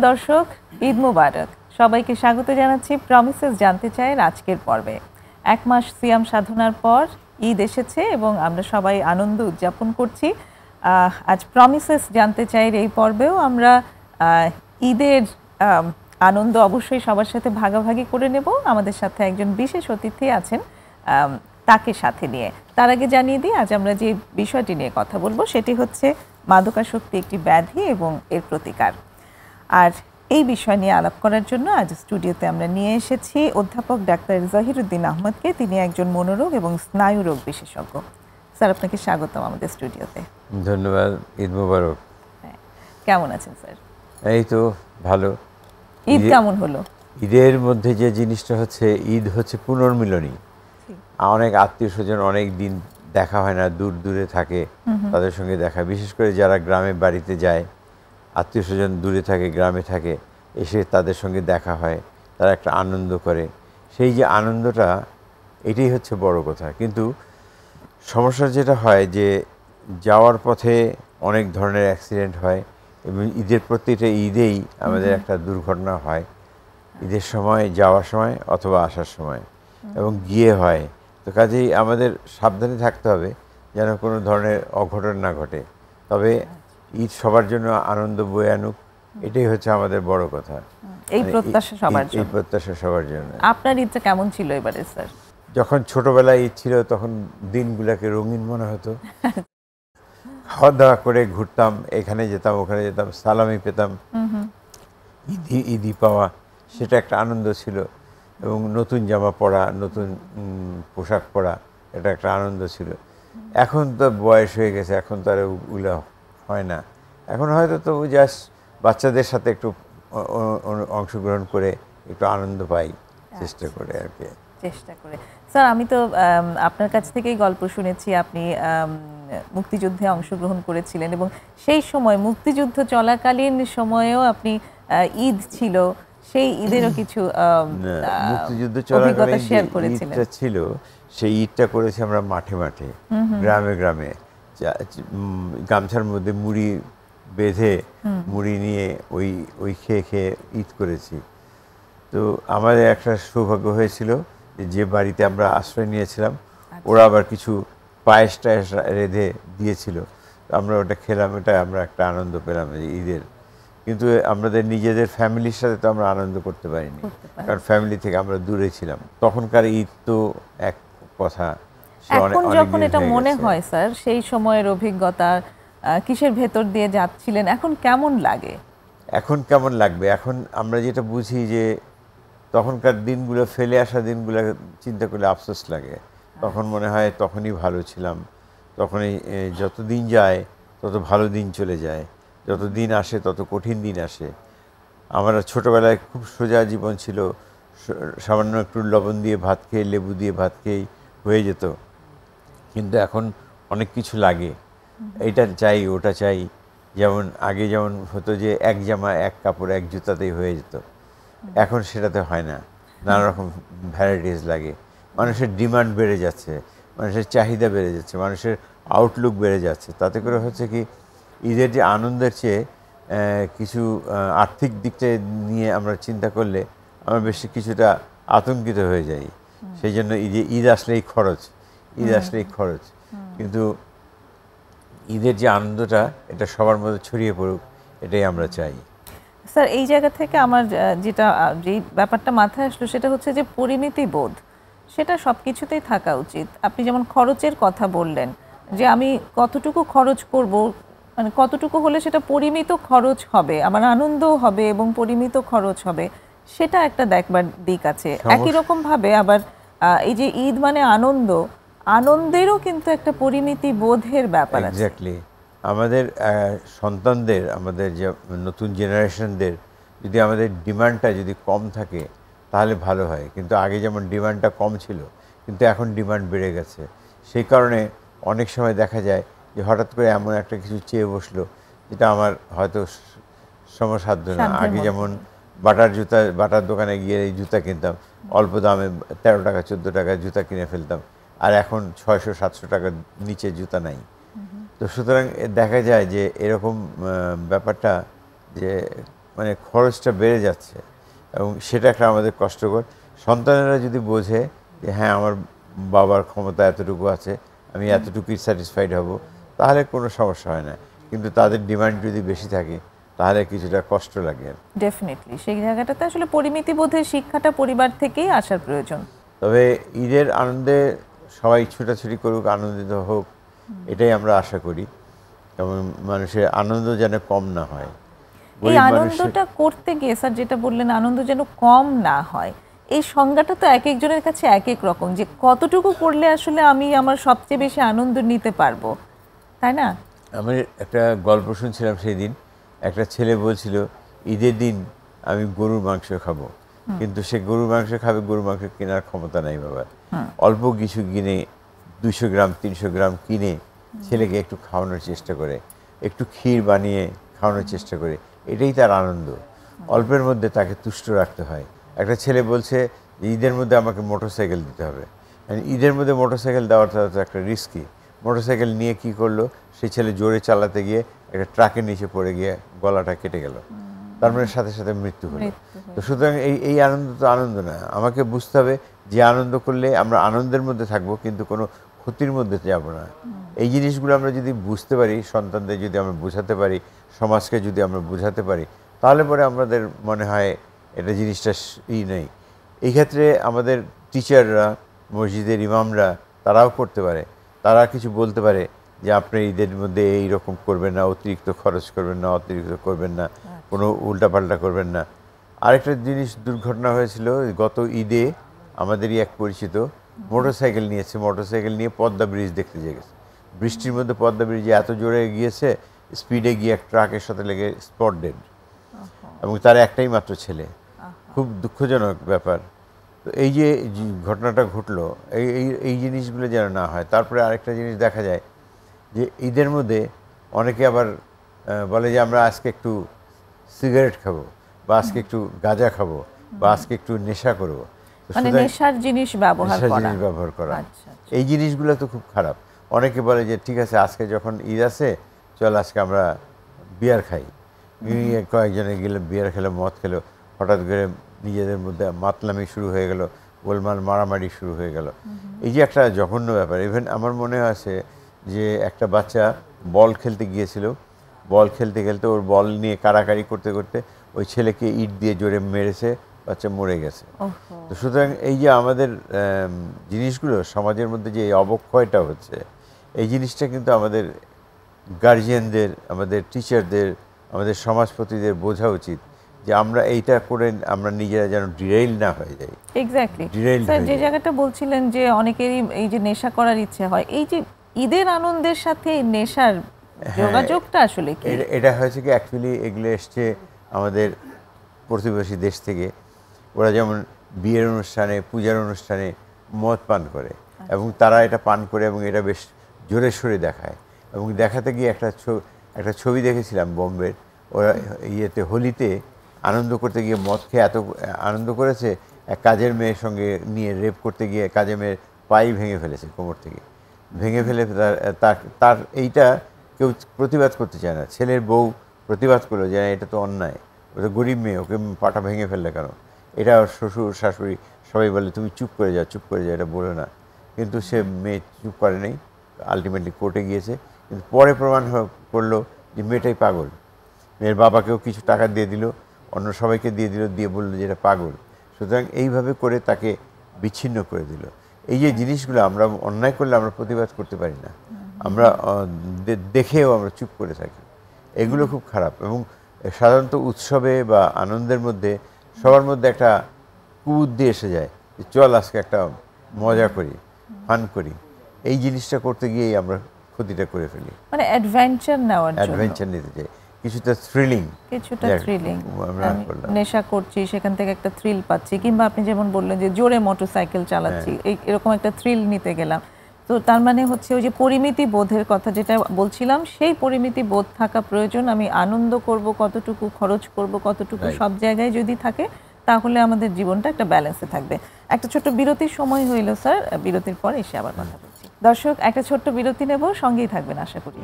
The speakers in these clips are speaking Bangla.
দর্শক, ঈদ মুবারক। সবাইকে স্বাগত জানাচ্ছি প্রমিসেস জানতে চায়ের আজকের পর্বে। এক মাস সিয়াম সাধনার পর ঈদ এসেছে এবং আমরা সবাই আনন্দ উদযাপন করছি। আজ প্রমিসেস জানতে চায়ের এই পর্বেও আমরা ঈদের আনন্দ অবশ্যই সবার সাথে ভাগাভাগি করে নেব। আমাদের সাথে একজন বিশেষ অতিথি আছেন, তাকে সাথে নিয়ে। তার আগে জানিয়ে দিই, আজ আমরা যে বিষয়টি নিয়ে কথা বলবো সেটি হচ্ছে মাদকাসক্তি একটি ব্যাধি এবং এর প্রতিকার। আর এই বিষয় নিয়ে আলাপ করার জন্য আজ স্টুডিওতে আমরা নিয়ে এসেছি অধ্যাপক ডাক্তার জহিরুদ্দিন আহমদকে। তিনি একজন মনোরোগ এবং স্নায়ুরোগ বিশেষজ্ঞ। স্যার, আপনাকে স্বাগতম আমাদের স্টুডিওতে। ধন্যবাদ। ঈদ মুবারক। কেমন আছেন স্যার? এই তো ভালো। ঈদ কেমন হলো? ঈদের মধ্যে যে জিনিসটা হচ্ছে, ঈদ হচ্ছে পুনর্মিলনী। অনেক আত্মীয় স্বজন অনেক দিন দেখা হয় না, দূর দূরে থাকে, তাদের সঙ্গে দেখা, বিশেষ করে যারা গ্রামে বাড়িতে যায়, আত্মীয় স্বজন দূরে থাকে, গ্রামে থাকে, এসে তাদের সঙ্গে দেখা হয়, তারা একটা আনন্দ করে। সেই যে আনন্দটা, এটাই হচ্ছে বড় কথা। কিন্তু সমস্যা যেটা হয় যে যাওয়ার পথে অনেক ধরনের অ্যাক্সিডেন্ট হয় এবং ঈদের প্রত্যেকটা ঈদেই আমাদের একটা দুর্ঘটনা হয়, ঈদের সময়, যাওয়ার সময় অথবা আসার সময়, এবং গিয়ে হয়। তো কাজেই আমাদের সাবধানে থাকতে হবে যেন কোনো ধরনের অঘটন না ঘটে। তবে ঈদ সবার জন্য আনন্দ বয়ে আনুক, এটাই হচ্ছে আমাদের বড় কথা। এই প্রত্যাশা সবার জন্য। এই প্রত্যাশা সবার জন্য। আপনার ঈদটা কেমন ছিল এবারে স্যার? যখন ছোটবেলায় ঈদ ছিল তখন দিনগুলোকে রঙিন মনে হতো। খাওয়া দাওয়া করে ঘুরতাম, এখানে যেতাম, ওখানে যেতাম, সালামি পেতাম, ঈদি পাওয়া, সেটা একটা আনন্দ ছিল। এবং নতুন জামা পরা, নতুন পোশাক পরা, এটা একটা আনন্দ ছিল। এখন তো বয়স হয়ে গেছে, এখন তো আর ওগুলো হয় না। এখন হয়তো তো জাস্ট বাচ্চাদের সাথে একটু অংশগ্রহণ করে একটু আনন্দ পাই, চেষ্টা করে আর কি। স্যার, আমি তো আপনার কাছ থেকেই গল্প শুনেছি, আপনি মুক্তিযুদ্ধে অংশগ্রহণ করেছিলেন এবং সেই সময় মুক্তিযুদ্ধ চলাকালীন সময়েও আপনি ঈদ ছিল, সেই ঈদেরও কিছু মুক্তিযুদ্ধ চলাকালীন ঈদটা ছিল, সেই ঈদটা করেছি আমরা মাঠে মাঠে, গ্রামে গ্রামে, গামছার মধ্যে মুড়ি বেঁধে, মুড়ি নিয়ে ওই খেয়ে খেয়ে ঈদ করেছি। তো আমাদের একটা সৌভাগ্য হয়েছিল যে বাড়িতে আমরা আশ্রয় নিয়েছিলাম, ওরা আবার কিছু পায়েস টায়েস রেঁধে দিয়েছিল, আমরা ওটা খেলাম, এটা আমরা একটা আনন্দ পেলাম ঈদের। কিন্তু আমাদের নিজেদের ফ্যামিলির সাথে তো আমরা আনন্দ করতে পারিনি, কারণ ফ্যামিলি থেকে আমরা দূরে ছিলাম। তখনকার ঈদ তো এক কথা। এখন যখন এটা মনে হয় স্যার, সেই সময়ের অভিজ্ঞতা, কিসের ভেতর দিয়ে যাচ্ছিলেন, এখন কেমন লাগে? এখন কেমন লাগবে, এখন আমরা যেটা বুঝি যে তখনকার দিনগুলো, ফেলে আসা দিনগুলো চিন্তা করলে আফসোস লাগে। তখন মনে হয় তখনই ভালো ছিলাম, তখনই, যত দিন যায় তত ভালো দিন চলে যায়, যত দিন আসে তত কঠিন দিন আসে। আমরা ছোটোবেলায় খুব সোজা জীবন ছিল, সামান্য একটু লবণ দিয়ে ভাত খেয়ে, লেবু দিয়ে ভাত খেয়েই হয়ে যেত। কিন্তু এখন অনেক কিছু লাগে, এইটা চাই, ওটা চাই। যেমন আগে যেমন হতো যে এক জামা, এক কাপড়, এক জুতাতেই হয়ে যেত, এখন সেটাতে হয় না, নানা রকম ভ্যারাইটিস লাগে। মানুষের ডিমান্ড বেড়ে যাচ্ছে, মানুষের চাহিদা বেড়ে যাচ্ছে, মানুষের আউটলুক বেড়ে যাচ্ছে। তাতে করে হচ্ছে কি, ঈদের যে আনন্দের চেয়ে কিছু আর্থিক দিকটা নিয়ে আমরা চিন্তা করলে আমরা বেশি কিছুটা আতঙ্কিত হয়ে যাই। সেই জন্য ঈদ আসলেই খরচ, ঈদ আসলেই খরচ। কিন্তু ঈদের যে আনন্দটা, এটা সবার মধ্যে ছড়িয়ে পড়ুক, এটাই আমরা চাই। স্যার, এই জায়গা থেকে আমার যেই ব্যাপারটা মাথায় আসলো সেটা হচ্ছে যে পরিমিতি বোধ, সেটা সব কিছুতেই থাকা উচিত। আপনি যেমন খরচের কথা বললেন, যে আমি কতটুকু খরচ করব, মানে কতটুকু হলে সেটা পরিমিত খরচ হবে, আমার আনন্দও হবে এবং পরিমিত খরচ হবে, সেটা একটা দেখবার দিক আছে। একই রকমভাবে আবার এই যে ঈদ মানে আনন্দ, আনন্দেরও কিন্তু একটা পরিমিতি বোধের ব্যাপার আছে। এক্স্যাক্টলি। আমাদের সন্তানদের, আমাদের যে নতুন জেনারেশনদের যদি আমাদের ডিমান্ডটা যদি কম থাকে তাহলে ভালো হয়। কিন্তু আগে যেমন ডিমান্ডটা কম ছিল, কিন্তু এখন ডিমান্ড বেড়ে গেছে। সেই কারণে অনেক সময় দেখা যায় যে হঠাৎ করে এমন একটা কিছু চেয়ে বসলো যেটা আমার হয়তো সমসাধ্য না। আগে যেমন বাটার দোকানে গিয়ে এই জুতা কিনতাম, অল্প দামে 13 টাকা 14 টাকায় জুতা কিনে ফেলতাম, আর এখন 600-700 টাকার নিচে জুতা নাই। তো সুতরাং দেখা যায় যে এরকম ব্যাপারটা যে মানে খরচটা বেড়ে যাচ্ছে এবং সেটা একটা আমাদের কষ্টকর। সন্তানেরা যদি বোঝে যে হ্যাঁ আমার বাবার ক্ষমতা এতটুকু আছে, আমি এতটুকুই স্যাটিসফাইড হব, তাহলে কোনো সমস্যা হয় না। কিন্তু তাদের ডিমান্ড যদি বেশি থাকে তাহলে কিছুটা কষ্ট লাগে। ডেফিনেটলি সেই জায়গাটাতে আসলে পরিমিতি বোধের শিক্ষাটা পরিবার থেকেই আসার প্রয়োজন। তবে ঈদের আনন্দে সবাই ছুটাছুটি করুক, আনন্দিত হোক, এটাই আমরা আশা করি। এবং মানুষের আনন্দ যেন কম না হয়। এই আনন্দটা করতে গিয়ে স্যার যেটা বললেন, আনন্দ যেন কম না হয়, এই সংজ্ঞাটা তো এক একজনের কাছে এক এক রকম, যে কতটুকু করলে আসলে আমি আমার সবচেয়ে বেশি আনন্দ নিতে পারবো, তাই না? আমি একটা গল্প শুনছিলাম সেই দিন, একটা ছেলে বলছিল ঈদের দিন আমি গরুর মাংস খাবো, কিন্তু সে গরুর মাংস খাবে, গরুর মাংস কেনার ক্ষমতা নাই বাবার। অল্প কিছু কিনে 200 গ্রাম 300 গ্রাম কিনে ছেলেকে একটু খাওয়ানোর চেষ্টা করে, একটু ক্ষীর বানিয়ে খাওয়ানোর চেষ্টা করে, এটাই তার আনন্দ। অল্পের মধ্যে তাকে তুষ্ট রাখতে হয়। একটা ছেলে বলছে যে ঈদের মধ্যে আমাকে মোটরসাইকেল দিতে হবে। ঈদের মধ্যে মোটরসাইকেল দেওয়াটা তো একটা রিস্কি। মোটরসাইকেল নিয়ে কি করলো, সেই ছেলে জোরে চালাতে গিয়ে একটা ট্রাকের নিচে পড়ে গিয়ে গলাটা কেটে গেল, তার মানে সাথে সাথে মৃত্যু হলো। তো সুতরাং এই আনন্দ তো আনন্দ না। আমাকে বুঝতে হবে যে আনন্দ করলে আমরা আনন্দের মধ্যে থাকবো, কিন্তু কোনো ক্ষতির মধ্যে যাব না। এই জিনিসগুলো আমরা যদি বুঝতে পারি, সন্তানদের যদি আমরা বোঝাতে পারি, সমাজকে যদি আমরা বোঝাতে পারি, তাহলে পরে আমাদের মনে হয় এটা জিনিসটা নেই। এই ক্ষেত্রে আমাদের টিচাররা, মসজিদের ইমামরা, তারাও করতে পারে। তারা কিছু বলতে পারে যে আপনি ঈদের মধ্যে এইরকম করবেন না, অতিরিক্ত খরচ করবেন না, অতিরিক্ত করবেন না, কোনো উল্টাপাল্টা করবেন না। আরেকটা জিনিস দুর্ঘটনা হয়েছিল গত ঈদে, আমাদেরই এক পরিচিত মোটরসাইকেল নিয়েছে, মোটরসাইকেল নিয়ে পদ্মা ব্রিজ দেখতে গেছে। বৃষ্টির মধ্যে পদ্মা ব্রিজে এত জোরে গিয়েছে, স্পিডে গিয়ে এক ট্রাকের সাথে লেগে স্পট ডেড, এবং তার একটাই মাত্র ছেলে। খুব দুঃখজনক ব্যাপার। তো এই যে ঘটনাটা ঘটলো, এই জিনিসগুলো যেন না হয়। তারপরে আরেকটা জিনিস দেখা যায় যে ঈদের মধ্যে অনেকে আবার বলে যে আমরা আজকে একটু সিগারেট খাবো, বা আজকে একটু গাঁজা খাবো, বা আজকে একটু নেশা করবো, মানে নেশার জিনিস ব্যবহার করা। এই জিনিসগুলো তো খুব খারাপ। অনেকে বলে যে ঠিক আছে আজকে যখন ঈদ আছে, চল আজকে আমরা বিয়ার খাই। কয়েকজনে গেলে বিয়ার খেলো, মদ খেলো, হঠাৎ করে নিজেদের মধ্যে মাতলামি শুরু হয়ে গেল, গোলমাল মারামারি শুরু হয়ে গেল। এই যে একটা জঘন্য ব্যাপার। ইভেন আমার মনে আছে যে একটা বাচ্চা বল খেলতে গিয়েছিল, বল খেলতে খেলতে ওর বল নিয়ে কাড়াকাড়ি করতে করতে ওই ছেলেকে ইট দিয়ে জোরে মেরেছে, বাচ্চা মরে গেছে। তো সুতরাং এই যে আমাদের জিনিসগুলো সমাজের মধ্যে যে অবক্ষয়টা হচ্ছে, এই জিনিসটা কিন্তু আমাদের গার্জিয়ানদের, আমাদের টিচারদের, আমাদের সমাজপতিদের বোঝা উচিত যে আমরা এইটা করে আমরা নিজেরা যেন ডিরেইল না হয়ে যাই। এক্স্যাক্টলি স্যার, যে জায়গাটা বলছিলেন যে অনেকেরই এই যে নেশা করার ইচ্ছে হয়, এই যে ঈদের আনন্দের সাথে নেশার যোগাযোগটা আসলে কি? এটা হয়েছে কি, অ্যাকচুয়ালি এগুলো এসছে আমাদের প্রতিবেশী দেশ থেকে। ওরা যেমন বিয়ের অনুষ্ঠানে, পূজার অনুষ্ঠানে মদ পান করে, এবং তারা এটা পান করে এবং এটা বেশ জোরে সোরে দেখায়। এবং দেখাতে গিয়ে একটা ছবি দেখেছিলাম বোম্বের, ওরা ইয়েতে হোলিতে আনন্দ করতে গিয়ে মদ খেয়ে এত আনন্দ করেছে, এক কাজের মেয়ের সঙ্গে নিয়ে রেপ করতে গিয়ে কাজের মেয়ের পাই ভেঙে ফেলেছে, কোমর থেকে ভেঙে ফেলে। তার এইটা কেউ প্রতিবাদ করতে চায় না। ছেলের বউ প্রতিবাদ করলো যে এটা তো অন্যায়, ও তো গরিব মেয়ে, ওকে পাটা ভেঙে ফেললে কেন? এটা শ্বশুর শাশুড়ি সবাই বলে তুমি চুপ করে যাও, চুপ করে যাও, এটা বলো না। কিন্তু সে মেয়ে চুপ করে নেই, আলটিমেটলি কোর্টে গিয়েছে। কিন্তু পরে প্রমাণ করলো যে মেয়েটাই পাগল। মেয়ের বাবাকেও কিছু টাকা দিয়ে দিল, অন্য সবাইকে দিয়ে দিল, দিয়ে বললো যে এটা পাগল। সুতরাং এইভাবে করে তাকে বিচ্ছিন্ন করে দিল। এই যে জিনিসগুলো আমরা অন্যায় করলে আমরা প্রতিবাদ করতে পারি না, আমরা দেখেও আমরা চুপ করে থাকি। এগুলো খুব খারাপ। এবং সাধারণত উৎসবে বা আনন্দের মধ্যে সবার মধ্যে একটা কুবুদ্ধি এসে যায় যে চল আজকে একটা মজা করি, ফান করি। এই জিনিসটা করতে গিয়েই আমরা ক্ষতিটা করে ফেলি। মানে অ্যাডভেঞ্চার নিতে চাই, কিছুটা থ্রিলিং। নেশা করছি, সেখান থেকে একটা থ্রিল পাচ্ছি, কিংবা আপনি যেমন বললেন যে জোরে মোটরসাইকেল চালাচ্ছি, এরকম একটা থ্রিল নিতে গেলাম। তো তার মানে হচ্ছে ওই যে পরিমিতি বোধের কথা যেটা বলছিলাম, সেই পরিমিতি বোধ থাকা প্রয়োজন। আমি আনন্দ করব কতটুকু, খরচ করব কতটুকু, সব জায়গায় যদি থাকে তাহলে আমাদের জীবনটা একটা ব্যালেন্সে থাকবে। একটা ছোট্ট বিরতির সময় হইল স্যার, বিরতির পর এসে আবার কথা বলছি। দর্শক, একটা ছোট্ট বিরতি নেব, সঙ্গেই থাকবেন আশা করি।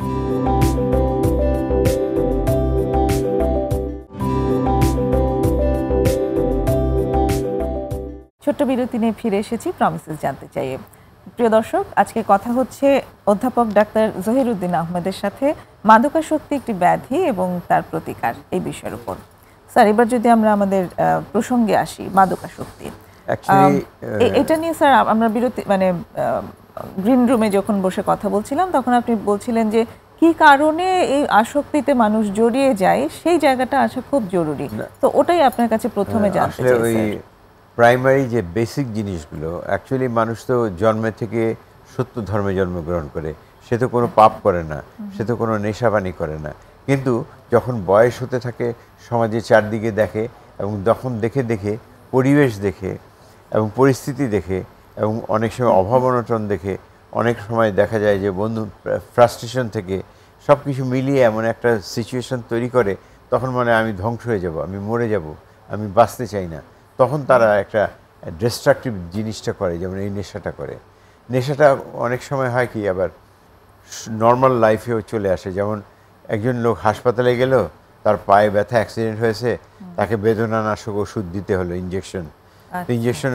ছোট্ট বিরতি নিয়ে ফিরে এসেছি প্রমিসেস জানতে চাই। প্রিয় দর্শক, আজকে কথা হচ্ছে অধ্যাপক ডাক্তার জহিরুদ্দিন আহমেদের সাথে মাদকাসক্তি একটি ব্যাধি এবং তার প্রতিকার এই বিষয়ের উপর। স্যার, এবার যদি আমরা আমাদের প্রসঙ্গে আসি, মাদকাসক্তি এটা নিয়ে স্যার আমরা বিরতি মানে গ্রিন রুমে যখন বসে কথা বলছিলাম তখন আপনি বলছিলেন যে কি কারণে এই আসক্তিতে মানুষ জড়িয়ে যায় সেই জায়গাটা আসা খুব জরুরি। তো ওটাই আপনার কাছে প্রথমে জানতে চাই। ওই প্রাইমারি যে বেসিক জিনিসগুলো, অ্যাকচুয়ালি মানুষ তো জন্মে থেকে সত্য ধর্মে জন্মগ্রহণ করে, সে তো কোনো পাপ করে না, সে তো কোনো নেশাবানি করে না, কিন্তু যখন বয়স হতে থাকে সমাজে চারদিকে দেখে এবং তখন দেখে দেখে পরিবেশ দেখে এবং পরিস্থিতি দেখে এবং অনেক সময় অভাব অনটন দেখে অনেক সময় দেখা যায় যে বন্ধু ফ্রাস্ট্রেশন থেকে সব কিছু মিলিয়ে এমন একটা সিচুয়েশন তৈরি করে, তখন মনে হয় আমি ধ্বংস হয়ে যাব, আমি মরে যাব, আমি বাঁচতে চাই না। তখন তারা একটা ডিস্ট্রাকটিভ জিনিসটা করে, যেমন এই নেশাটা করে। নেশাটা অনেক সময় হয় কি আবার নর্মাল লাইফেও চলে আসে। যেমন একজন লোক হাসপাতালে গেল, তার পায়ে ব্যথা, অ্যাক্সিডেন্ট হয়েছে, তাকে বেদনানাশক ওষুধ দিতে হলো, ইঞ্জেকশন। ইঞ্জেকশন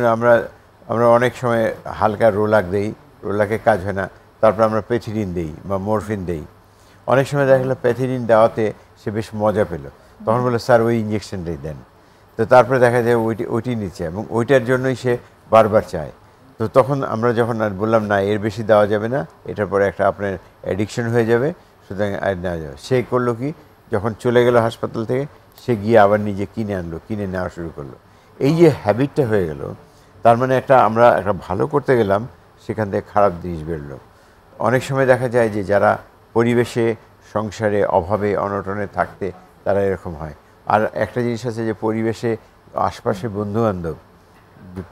আমরা অনেক সময় হালকা রোলাক দেই, রোলাকে কাজ হয় না, তারপর আমরা প্যাথিডিন দেই বা মরফিন দেই। অনেক সময় দেখা গেলো প্যাথিডিন দেওয়াতে সে বেশ মজা পেল, তখন বলে স্যার ওই ইঞ্জেকশনটাই দেন। তো তারপরে দেখা যায় ওইটি নিচ্ছে এবং ওইটার জন্যই সে বারবার চায়। তো তখন আমরা যখন আর বললাম না এর বেশি দেওয়া যাবে না, এটার পরে একটা আপনার অ্যাডিকশন হয়ে যাবে, সুতরাং আর নেওয়া যাবে। সে করলো কি, যখন চলে গেল হাসপাতাল থেকে, সে গিয়ে আবার নিজে কিনে আনলো, কিনে নেওয়া শুরু করলো। এই যে হ্যাবিটটা হয়ে গেল, তার মানে আমরা একটা ভালো করতে গেলাম, সেখান থেকে খারাপ জিনিস বেরোলো। অনেক সময় দেখা যায় যে যারা পরিবেশে, সংসারে, অভাবে অনটনে থাকতে তারা এরকম হয়। আর একটা জিনিস আছে যে পরিবেশে আশপাশে বন্ধুবান্ধব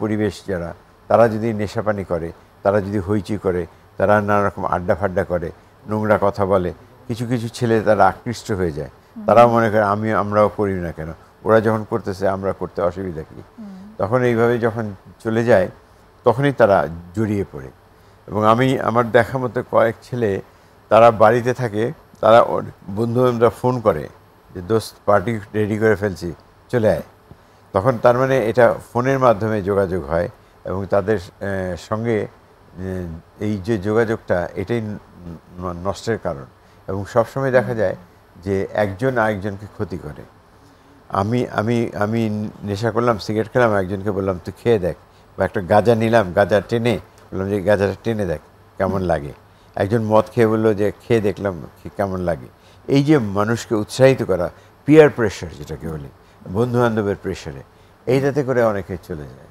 পরিবেশ যারা, তারা যদি নেশাপানি করে, তারা যদি হইচই করে, তারা নানা রকম আড্ডা ফাড্ডা করে, নোংরা কথা বলে, কিছু কিছু ছেলে তারা আকৃষ্ট হয়ে যায়। তারাও মনে করে আমরাও করি না কেন, ওরা যখন করতেছে আমরা করতে অসুবিধা কী। তখন এইভাবে যখন চলে যায় তখনই তারা জড়িয়ে পড়ে। এবং আমার দেখা মতো কয়েক ছেলে তারা বাড়িতে থাকে, তারা বন্ধুবান্ধবরা ফোন করে যে দোস্ত পার্টি রেডি করে ফেলছি, চলে আয়। তখন তার মানে এটা ফোনের মাধ্যমে যোগাযোগ হয় এবং তাদের সঙ্গে এই যে যোগাযোগটা, এটাই নষ্টের কারণ। এবং সবসময় দেখা যায় যে একজন আরেকজনকে ক্ষতি করে। আমি নেশা করলাম, সিগারেট খেলাম, একজনকে বললাম তুই খেয়ে দেখ, বা একটা গাঁজা নিলাম, গাঁজা টেনে বললাম যে গাঁজাটা টেনে দেখ কেমন লাগে। একজন মদ খেয়ে বললো যে খেয়ে দেখলাম কেমন লাগে। এই যে মানুষকে উৎসাহিত করা, পিয়ার প্রেশার যেটাকে বলি, বন্ধুবান্ধবের প্রেশারে, এইটাতে করে অনেকে চলে যায়।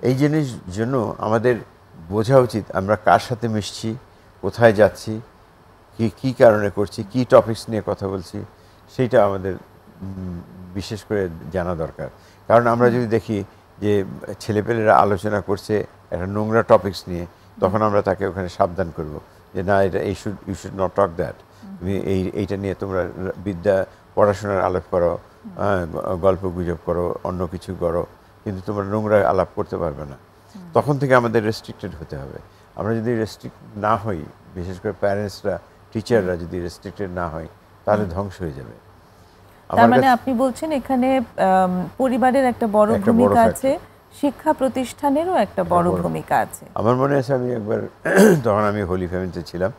এই জিনিস জন্য আমাদের বোঝা উচিত আমরা কার সাথে মিশছি, কোথায় যাচ্ছি, কী কারণে করছি, কী টপিকস নিয়ে কথা বলছি, সেইটা আমাদের বিশেষ করে জানা দরকার। কারণ আমরা যদি দেখি যে ছেলেপেলেরা আলোচনা করছে একটা নোংরা টপিকস নিয়ে, তখন আমরা তাকে ওখানে সাবধান করব যে না, এটা you should not talk that. তুমি এইটা নিয়ে তোমরা পড়াশোনার আলাপ করো, গল্প গুজব করো, অন্য কিছু করো, কিন্তু তোমরা নোংরা আলাপ করতে পারবে না। তখন থেকে আমাদের রেস্ট্রিক্টেড হতে হবে। আমরা যদি রেস্ট্রিক্ট না হই, বিশেষ করে প্যারেন্টসরা, টিচাররা যদি রেস্ট্রিক্টেড না হয়, তাহলে ধ্বংস হয়ে যাবে। তার মানে আপনি বলছেন এখানে পরিবারের একটা বড় ভূমিকা আছে, শিক্ষা প্রতিষ্ঠানেরও একটা বড় ভূমিকা আছে। আমার মনে আছে আমি একবার তখন আমি হোলি ফ্যামিলিতে ছিলাম,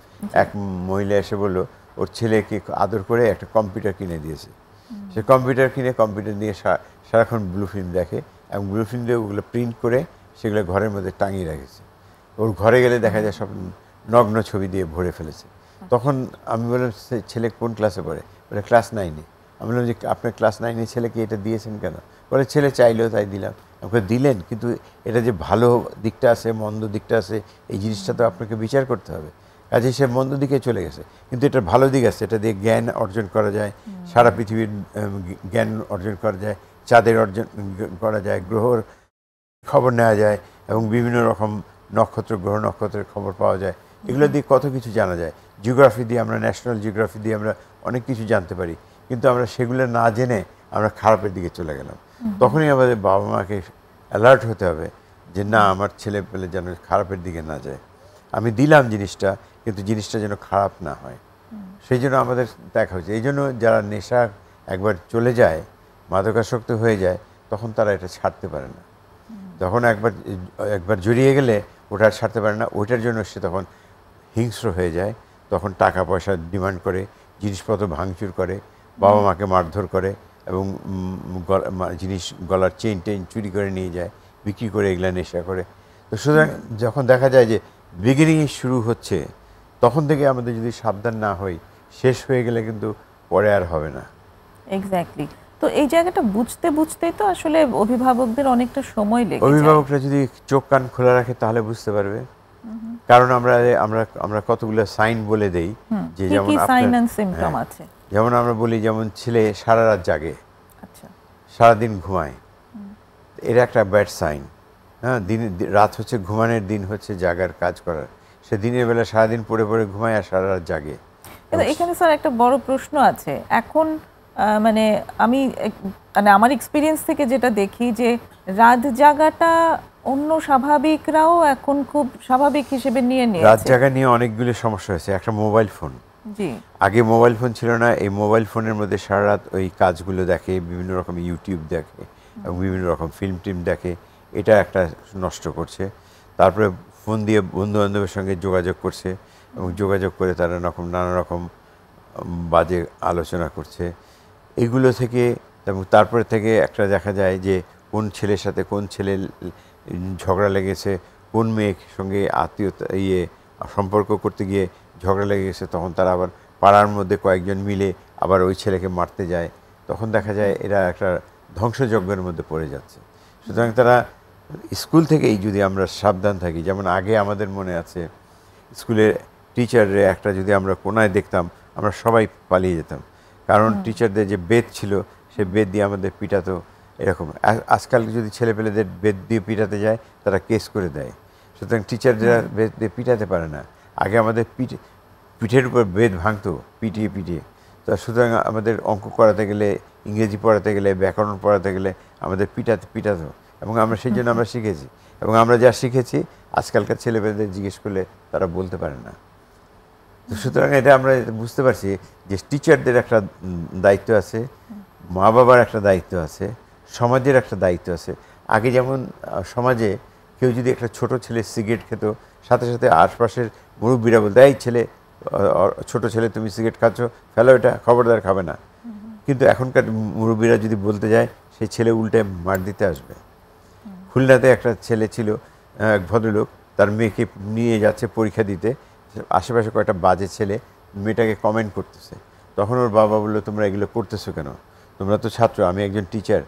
এক মহিলা এসে বললো ওর ছেলেকে আদর করে একটা কম্পিউটার কিনে দিয়েছে। সে কম্পিউটার নিয়ে সারাক্ষণ ব্লু ফিল্ম দেখে এবং ব্লু ফিল্ম দিয়ে ওগুলো প্রিন্ট করে সেগুলো ঘরের মধ্যে টাঙিয়ে রেখেছে। ওর ঘরে গেলে দেখা যায় সব নগ্ন ছবি দিয়ে ভরে ফেলেছে। তখন আমি বললাম ছেলে কোন ক্লাসে পড়ে? বলে ক্লাস 9-এ। আমি বললাম যে আপনার ক্লাস 9-এর ছেলেকে এটা দিয়েছেন কেন? বলে ছেলে চাইলেও তাই দিলাম। আমাকে দিলেন, কিন্তু এটা যে ভালো দিকটা আছে, মন্দ দিকটা আছে, এই জিনিসটা তো আপনাকে বিচার করতে হবে। কাজে সে মন্দ দিকে চলে গেছে, কিন্তু এটা ভালো দিক আছে, এটা দিয়ে জ্ঞান অর্জন করা যায়, সারা পৃথিবীর জ্ঞান অর্জন করা যায়, চাঁদের অর্জন করা যায়, গ্রহর খবর নেওয়া যায় এবং বিভিন্ন রকম গ্রহ নক্ষত্রের খবর পাওয়া যায়। এগুলো দিয়ে কত কিছু জানা যায়। জিওগ্রাফি দিয়ে আমরা, ন্যাশনাল জিওগ্রাফি দিয়ে আমরা অনেক কিছু জানতে পারি, কিন্তু আমরা সেগুলো না জেনে আমরা খারাপের দিকে চলে গেলাম। তখনই আমাদের বাবা মাকে অ্যালার্ট হতে হবে যে না, আমার ছেলে পেলে যেন খারাপের দিকে না যায়। আমি দিলাম জিনিসটা, কিন্তু জিনিসটা যেন খারাপ না হয়, সেই জন্য আমাদের দেখা হচ্ছে। এই জন্য যারা নেশা একবার চলে যায়, মাদকাসক্ত হয়ে যায়, তখন তারা এটা ছাড়তে পারে না। তখন একবার জড়িয়ে গেলে ওটা আর ছাড়তে পারে না, ওইটার জন্য সে তখন হিংস্র হয়ে যায়, তখন টাকা পয়সা ডিমান্ড করে, জিনিসপত্র ভাঙচুর করে, বাবা মাকে মারধর করে এবং জিনিস গলার চেইন টেইন চুরি করে নিয়ে যায়, বিক্রি করে এগুলা নেশা করে। তো সুতরাং যখন দেখা যায় যে বিগিনিংয়ে শুরু হচ্ছে, তখন থেকে আমাদের যদি সাবধান না হই, শেষ হয়ে গেলে কিন্তু পরে আর হবে না। এক্স্যাক্টলি। তো এই জায়গাটা বুঝতে বুঝতেই তো আসলে অভিভাবকদের অনেকটা সময় লেগে যায়। অভিভাবকরা যদি চোখ কান খোলা রাখে তাহলে বুঝতে পারবে। কারণ আমরা আমরা আমরা কতগুলো সাইন বলে দেই যে যেমন সাইন এন্ড সিম্পটম আছে। যেমন আমরা বলি যেমন ছেলে সারা রাত জাগে, আচ্ছা, সারাদিন ঘুমায়, এটা একটা ব্যাড সাইন। হ্যাঁ, রাত হচ্ছে ঘুমানোর, দিন হচ্ছে জাগার, কাজ করার। সে দিনের বেলা সারাদিন পড়ে পড়ে ঘুমায় আর সারা রাত জাগে। কিন্তু এখানে স্যার একটা বড় প্রশ্ন আছে এখন, মানে আমি মানে আমার এক্সপিরিয়েন্স থেকে যেটা দেখি যে রাত জাগাটা অন্য স্বাভাবিকরাও এখন খুব স্বাভাবিক হিসেবে নিয়ে নিয়েছে। রাত জাগা নিয়ে অনেকগুলো সমস্যা হয়েছে। একটা মোবাইল ফোন, জি, আগে মোবাইল ফোন ছিল না, এই মোবাইল ফোনের মধ্যে সারা রাত ওই কাজগুলো দেখে, বিভিন্ন রকম ইউটিউব দেখে এবং বিভিন্ন রকম ফিল্ম টিম দেখে, এটা একটা নষ্ট করছে। তারপরে ফোন দিয়ে বন্ধু বান্ধবের সঙ্গে যোগাযোগ করছে এবং যোগাযোগ করে তারা নানা রকম বাজে আলোচনা করছে। এগুলো থেকে এবং তারপরে থেকে একটা দেখা যায় যে কোন ছেলের সাথে কোন ছেলে ঝগড়া লেগেছে, কোন মেয়ের সঙ্গে আত্মীয়তা সম্পর্ক করতে গিয়ে ঝগড়া লেগে গেছে, তখন তারা আবার পাড়ার মধ্যে কয়েকজন মিলে আবার ওই ছেলেকে মারতে যায়। তখন দেখা যায় এরা একটা ধ্বংসযজ্ঞের মধ্যে পড়ে যাচ্ছে। সুতরাং তারা স্কুল থেকেই যদি আমরা সাবধান থাকি, যেমন আগে আমাদের মনে আছে স্কুলের টিচাররে একটা যদি আমরা কোনায় দেখতাম, আমরা সবাই পালিয়ে যেতাম, কারণ টিচারদের যে বেত ছিল সে বেত দিয়ে আমাদের পিটাতো। এরকম আজকাল যদি ছেলেপেলেদের বেত দিয়ে পিটাতে যায় তারা কেস করে দেয়। সুতরাং টিচাররা বেত দিয়ে পিটাতে পারে না। আগে আমাদের পিঠের উপর বেত ভাঙতো পিটিয়ে পিটিয়ে। তো সুতরাং আমাদের অঙ্ক করাতে গেলে, ইংরেজি পড়াতে গেলে, ব্যাকরণ পড়াতে গেলে আমাদের পিটাতো এবং আমরা সেই জন্য আমরা শিখেছি। এবং আমরা যা শিখেছি আজকালকার ছেলেপেলেদের জিজ্ঞেস করলে তারা বলতে পারে না। তো সুতরাং এটা আমরা বুঝতে পারছি যে টিচারদের একটা দায়িত্ব আছে, মা বাবার একটা দায়িত্ব আছে, সমাজের একটা দায়িত্ব আছে। আগে যেমন সমাজে কেউ যদি একটা ছোট ছেলে সিগারেট খেত, সাথে সাথে আশপাশের মুরব্বীরা বলতো, এই ছেলে, ছোট ছেলে তুমি সিগারেট খাচ্ছ, ফেলো এটা, খবরদার খাবে না। কিন্তু এখনকার মুরব্বীরা যদি বলতে যায়, সেই ছেলে উল্টে মার দিতে আসবে। খুলনাতে একটা ছেলে ছিল, এক ভদ্রলোক, তার মেয়েকে নিয়ে যাচ্ছে পরীক্ষা দিতে, আশেপাশে কয়েকটা বাজে ছেলে মেয়েটাকে কমেন্ট করতেছে। তখন ওর বাবা বললো, তোমরা এগুলো করতেছো কেন? তোমরা তো ছাত্র, আমি একজন টিচার,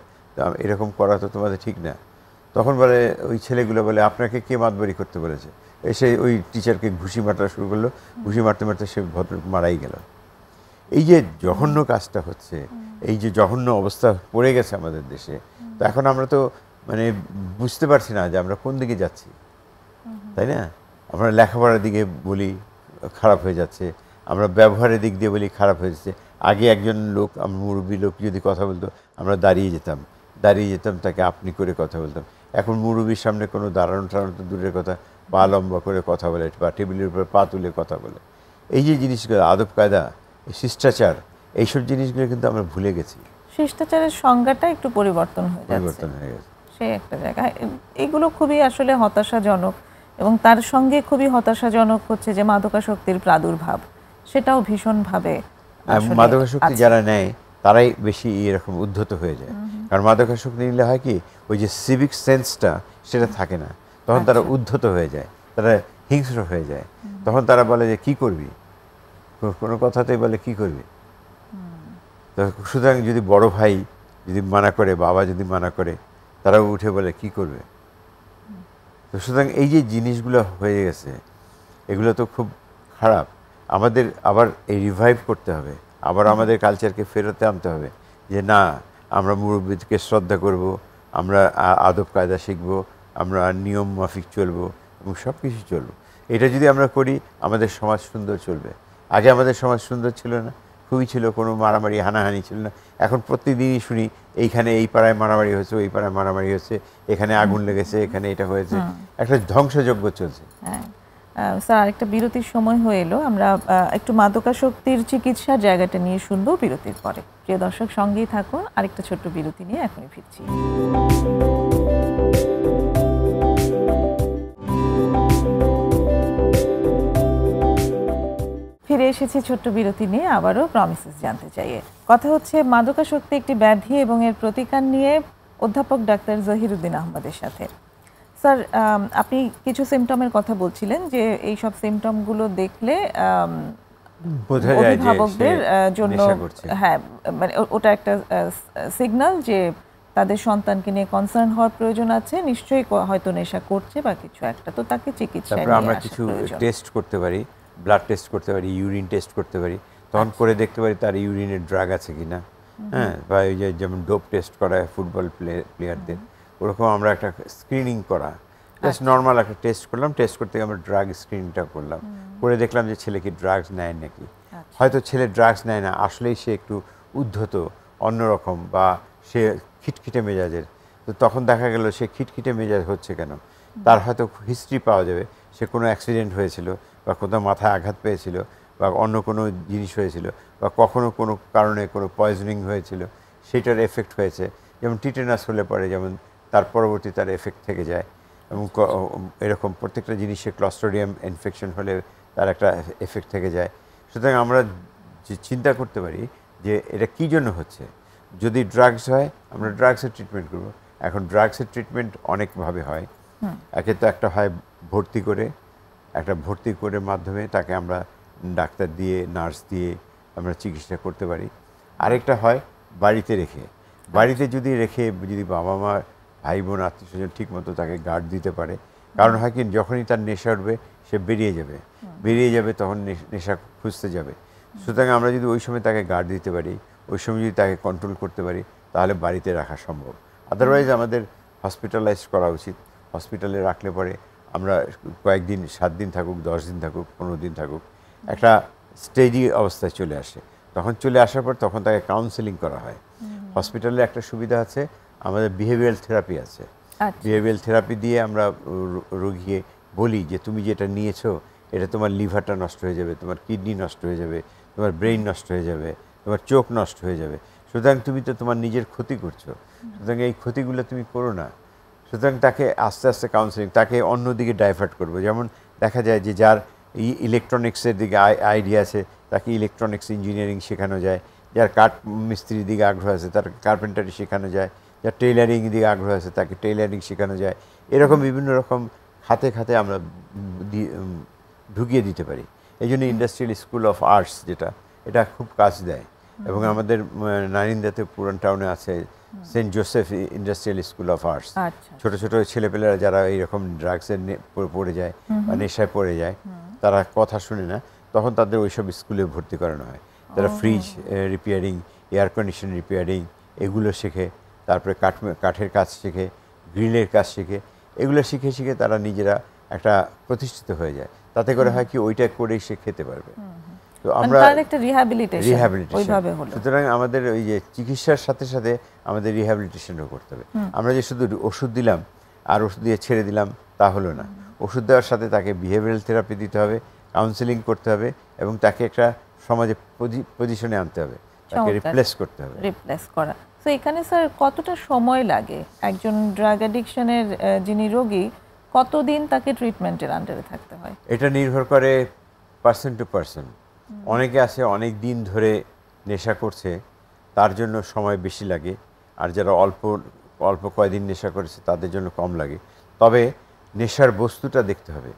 এরকম করা তো তোমাদের ঠিক না। তখন বলে ওই ছেলেগুলো বলে, আপনাকে কে মাতবরি করতে বলেছে? এসে ওই টিচারকে ঘুষি মারতে শুরু করলো। ঘুষি মারতে মারতে সে ভদ্রলোক মারাই গেল। এই যে জঘন্য কাজটা হচ্ছে, এই যে জঘন্য অবস্থা পড়ে গেছে আমাদের দেশে, তো এখন আমরা তো মানে বুঝতে পারছি না যে আমরা কোন দিকে যাচ্ছি, তাই না? আমরা লেখাপড়ার দিকে বলি খারাপ হয়ে যাচ্ছে, আমরা ব্যবহারের দিক দিয়ে বলি খারাপ হয়ে যাচ্ছে। আগে একজন লোক, মুরব্বী লোক যদি কথা বলতো, আমরা দাঁড়িয়ে যেতাম তাকে আপনি করে কথা বলতাম। এখন মুরব্বীর সামনে কোনো দাঁড়ানো তো দূরের কথা, পা লম্বা করে কথা বলে বা টেবিলের উপরে পা তুলে কথা বলে। এই যে জিনিসগুলো, আদব কায়দা, শিষ্টাচার, এইসব জিনিসগুলো কিন্তু আমরা ভুলে গেছি। শিষ্টাচারের সংজ্ঞাটা একটু পরিবর্তন হয়ে গেছে সে একটা জায়গায়। এগুলো খুবই আসলে হতাশাজনক, এবং তার সঙ্গে খুবই হতাশাজনক হচ্ছে যে মাদকাসক্তির প্রাদুর্ভাব, সেটাও ভীষণভাবে। মাদকাসক্তি যারা নেয় তারাই বেশি এরকম উদ্ধত হয়ে যায়। কারণ মাদকাসক্তি নিলে হয় কি, ওই যে সিভিক সেন্সটা সেটা থাকে না, তখন তারা উদ্ধত হয়ে যায়, তারা হিংস্র হয়ে যায়। তখন তারা বলে যে কি করবি, কোনো কথাতেই বলে কি করবি। তো সুতরাং যদি বড় ভাই যদি মানা করে, বাবা যদি মানা করে, তারাও উঠে বলে কি করবে। তো সুতরাং এই যে জিনিসগুলো হয়ে গেছে, এগুলো তো খুব খারাপ। আমাদের আবার এই রিভাইভ করতে হবে, আবার আমাদের কালচারকে ফেরতে আনতে হবে যে না, আমরা মুরব্বীকে শ্রদ্ধা করব, আমরা আদব কায়দা শিখব, আমরা নিয়ম মাফিক চলবো এবং সব কিছু চলবো। এটা যদি আমরা করি, আমাদের সমাজ সুন্দর চলবে। আগে আমাদের সমাজ সুন্দর ছিল না, খুবই ছিল, কোনো মারামারি হানাহানি ছিল না। এখন প্রতিদিনই শুনি এইখানে এই পাড়ায় মারামারি হয়েছে, ওই পাড়ায় মারামারি হয়েছে, এখানে আগুন লেগেছে, এখানে এটা হয়েছে, একটা ধ্বংসযজ্ঞ চলছে। হ্যাঁ স্যার, আরেকটা বিরতির সময় হয়ে এলো, আমরা একটু মাদকাসক্তির চিকিৎসার জায়গাটা নিয়ে শুনবো বিরতির পরে। প্রিয় দর্শক, সঙ্গেই থাকুন, আরেকটা ছোট্ট বিরতি নিয়ে এখনই ফিরছি। এসেছি ছোট্ট বিরতি নিয়ে আবারও প্রমিসেস জানতে চাইয়ে। কথা হচ্ছে মাদকাসক্তি একটি ব্যাধি এবং এর প্রতিকার নিয়ে অধ্যাপক ডাক্তার জহিরুদ্দিন আহমদের সাথে। স্যার, আপনি কিছু সিমটমের কথা বলছিলেন যে এই সব সিমটমগুলো দেখলে বোঝা যায় যে অভিভাবকদের জন্য, নেশা করছে। হ্যাঁ, মানে ওটা একটা সিগন্যাল যে তাদের সন্তানকে নিয়ে কনসার্ন হওয়ার প্রয়োজন আছে, নিশ্চয়ই হয়তো নেশা করছে বা কিছু একটা, তো তাকে চিকিৎসায় তারপরে নিয়ে আমরা আসা কিছু প্রয়োজন। টেস্ট করতে পারি, ব্লাড টেস্ট করতে পারি, ইউরিন টেস্ট করতে পারি, তখন করে দেখতে পারি তার ইউরিনের ড্রাগ আছে কিনা। হ্যাঁ, বা এই যে যেমন ডোপ টেস্ট করা হয় ফুটবল প্লেয়ারদের, ওরকম আমরা একটা স্ক্রিনিং করা, জাস্ট নর্মাল একটা টেস্ট করলাম, টেস্ট করতে গিয়ে আমরা ড্রাগ স্ক্রিনিংটা করলাম, করে দেখলাম যে ছেলে কি ড্রাগস নেয় নাকি। হয়তো ছেলে ড্রাগস নেয় না, আসলেই সে একটু উদ্ধত, অন্যরকম, বা সে খিটখিটে মেজাজের, তো তখন দেখা গেল সে খিটখিটে মেজাজ হচ্ছে কেন, তার হয়তো হিস্ট্রি পাওয়া যাবে, সে কোনো অ্যাক্সিডেন্ট হয়েছিল, বা কোথাও মাথায় আঘাত পেয়েছিল, বা অন্য কোনো জিনিস হয়েছিল, বা কখনো কোনো কারণে কোনো পয়জনিং হয়েছিল, সেটার এফেক্ট হয়েছে। যেমন টিটেনাস হলে পরে যেমন তার পরবর্তী তার এফেক্ট থেকে যায়, এবং এরকম প্রত্যেকটা জিনিসে ক্লস্ট্রিডিয়াম ইনফেকশন হলে তার একটা এফেক্ট থেকে যায়। সুতরাং আমরা যে চিন্তা করতে পারি যে এটা কী জন্য হচ্ছে। যদি ড্রাগস হয় আমরা ড্রাগসের ট্রিটমেন্ট করব। এখন ড্রাগসের ট্রিটমেন্ট অনেকভাবে হয়। একে তো একটা হয় ভর্তি করে মাধ্যমে তাকে আমরা ডাক্তার দিয়ে, নার্স দিয়ে আমরা চিকিৎসা করতে পারি। আরেকটা হয় বাড়িতে যদি বাবা মা, ভাই বোন, আত্মীয় স্বজন ঠিক মতো তাকে গার্ড দিতে পারে। কারণ হয় কি, যখনই তার নেশা উঠবে সে বেরিয়ে যাবে তখন নেশা খুঁজতে যাবে। সুতরাং আমরা যদি ওই সময় তাকে গার্ড দিতে পারি, ওই সময় যদি তাকে কন্ট্রোল করতে পারি, তাহলে বাড়িতে রাখা সম্ভব। আদারওয়াইজ আমাদের হসপিটালাইজ করা উচিত। হসপিটালে রাখলে পরে আমরা কয়েকদিন, 7 দিন থাকুক, 10 দিন থাকুক, 15 দিন থাকুক, একটা স্টেজি অবস্থায় চলে আসে। তখন চলে আসার পর তখন তাকে কাউন্সেলিং করা হয়। হসপিটালে একটা সুবিধা আছে, আমাদের বিহেভিয়ারাল থেরাপি আছে। বিহেভিয়ারাল থেরাপি দিয়ে আমরা রোগীকে বলি যে তুমি যেটা নিয়েছো এটা তোমার লিভারটা নষ্ট হয়ে যাবে, তোমার কিডনি নষ্ট হয়ে যাবে, তোমার ব্রেইন নষ্ট হয়ে যাবে, তোমার চোখ নষ্ট হয়ে যাবে। সুতরাং তুমি তো তোমার নিজের ক্ষতি করছো, সুতরাং এই ক্ষতিগুলো তুমি করো না। সুতরাং তাকে আস্তে আস্তে কাউন্সেলিং, তাকে অন্যদিকে ডাইভার্ট করবো। যেমন দেখা যায় যে যার ইলেকট্রনিক্সের দিকে আইডিয়া আছে তাকে ইলেকট্রনিক্স ইঞ্জিনিয়ারিং শেখানো যায়, যার কাঠ মিস্ত্রির দিকে আগ্রহ আছে তার কার্পেন্টারি শেখানো যায়, যার টেইলারিং দিকে আগ্রহ আছে তাকে টেইলারিং শেখানো যায়। এরকম বিভিন্ন রকম খাতে খাতে আমরা ঢুকিয়ে দিতে পারি। এই জন্য ইন্ডাস্ট্রিয়াল স্কুল অফ আর্টস এটা খুব কাজ দেয়। এবং আমাদের নারিন্দাতে পুরান টাউনে আছে Saint Joseph Industrial School of Arts. ছোট ছোট ছেলেপেলেরা যারা এইরকম ড্রাগসের পড়ে যায় বা নেশায় পড়ে যায়, তারা কথা শুনে না, তখন তাদের ওইসব স্কুলে ভর্তি করানো হয়। তারা fridge repairing, air condition repairing এগুলো শেখে, তারপরে কাঠের কাজ শেখে, গ্রিলের কাজ শেখে। এগুলো শিখে তারা নিজেরা একটা প্রতিষ্ঠিত হয়ে যায়। তাতে করে হয় কি, ওইটা করেই সে খেতে পারবে। তো আমরা একটা রিহ্যাবিলিটেশন ওইভাবে হলো। সুতরাং আমাদের ওই যে চিকিৎসার সাথে সাথে আমাদের রিহ্যাবিলিটেশনও করতে হবে। আমরা যে শুধু ওষুধ দিলাম আর ওষুধ দিয়ে ছেড়ে দিলাম তা হলো না। ওষুধ দেওয়ার সাথে তাকে বিহেভিয়ারাল থেরাপি দিতে হবে, কাউন্সেলিং করতে হবে, এবং তাকে একটা সমাজে পজিশনে আনতে হবে, তাকে রিপ্লেস করতে হবে। রিপ্লেস করা। তো এখানে স্যার কতটা সময় লাগে একজন ড্রাগ অ্যাডিকশনের যিনি রোগী, কতদিন তাকে ট্রিটমেন্টের আন্ডারে থাকতে হয়? এটা নির্ভর করে পার্সন টু পার্সন। অনেকে আছে অনেক দিন ধরে নেশা করছে, তার জন্য সময় বেশি লাগে, আর যারা অল্প কয়দিন নেশা করেছে তাদের জন্য কম লাগে। তবে নেশার বস্তুটা দেখতে হবে,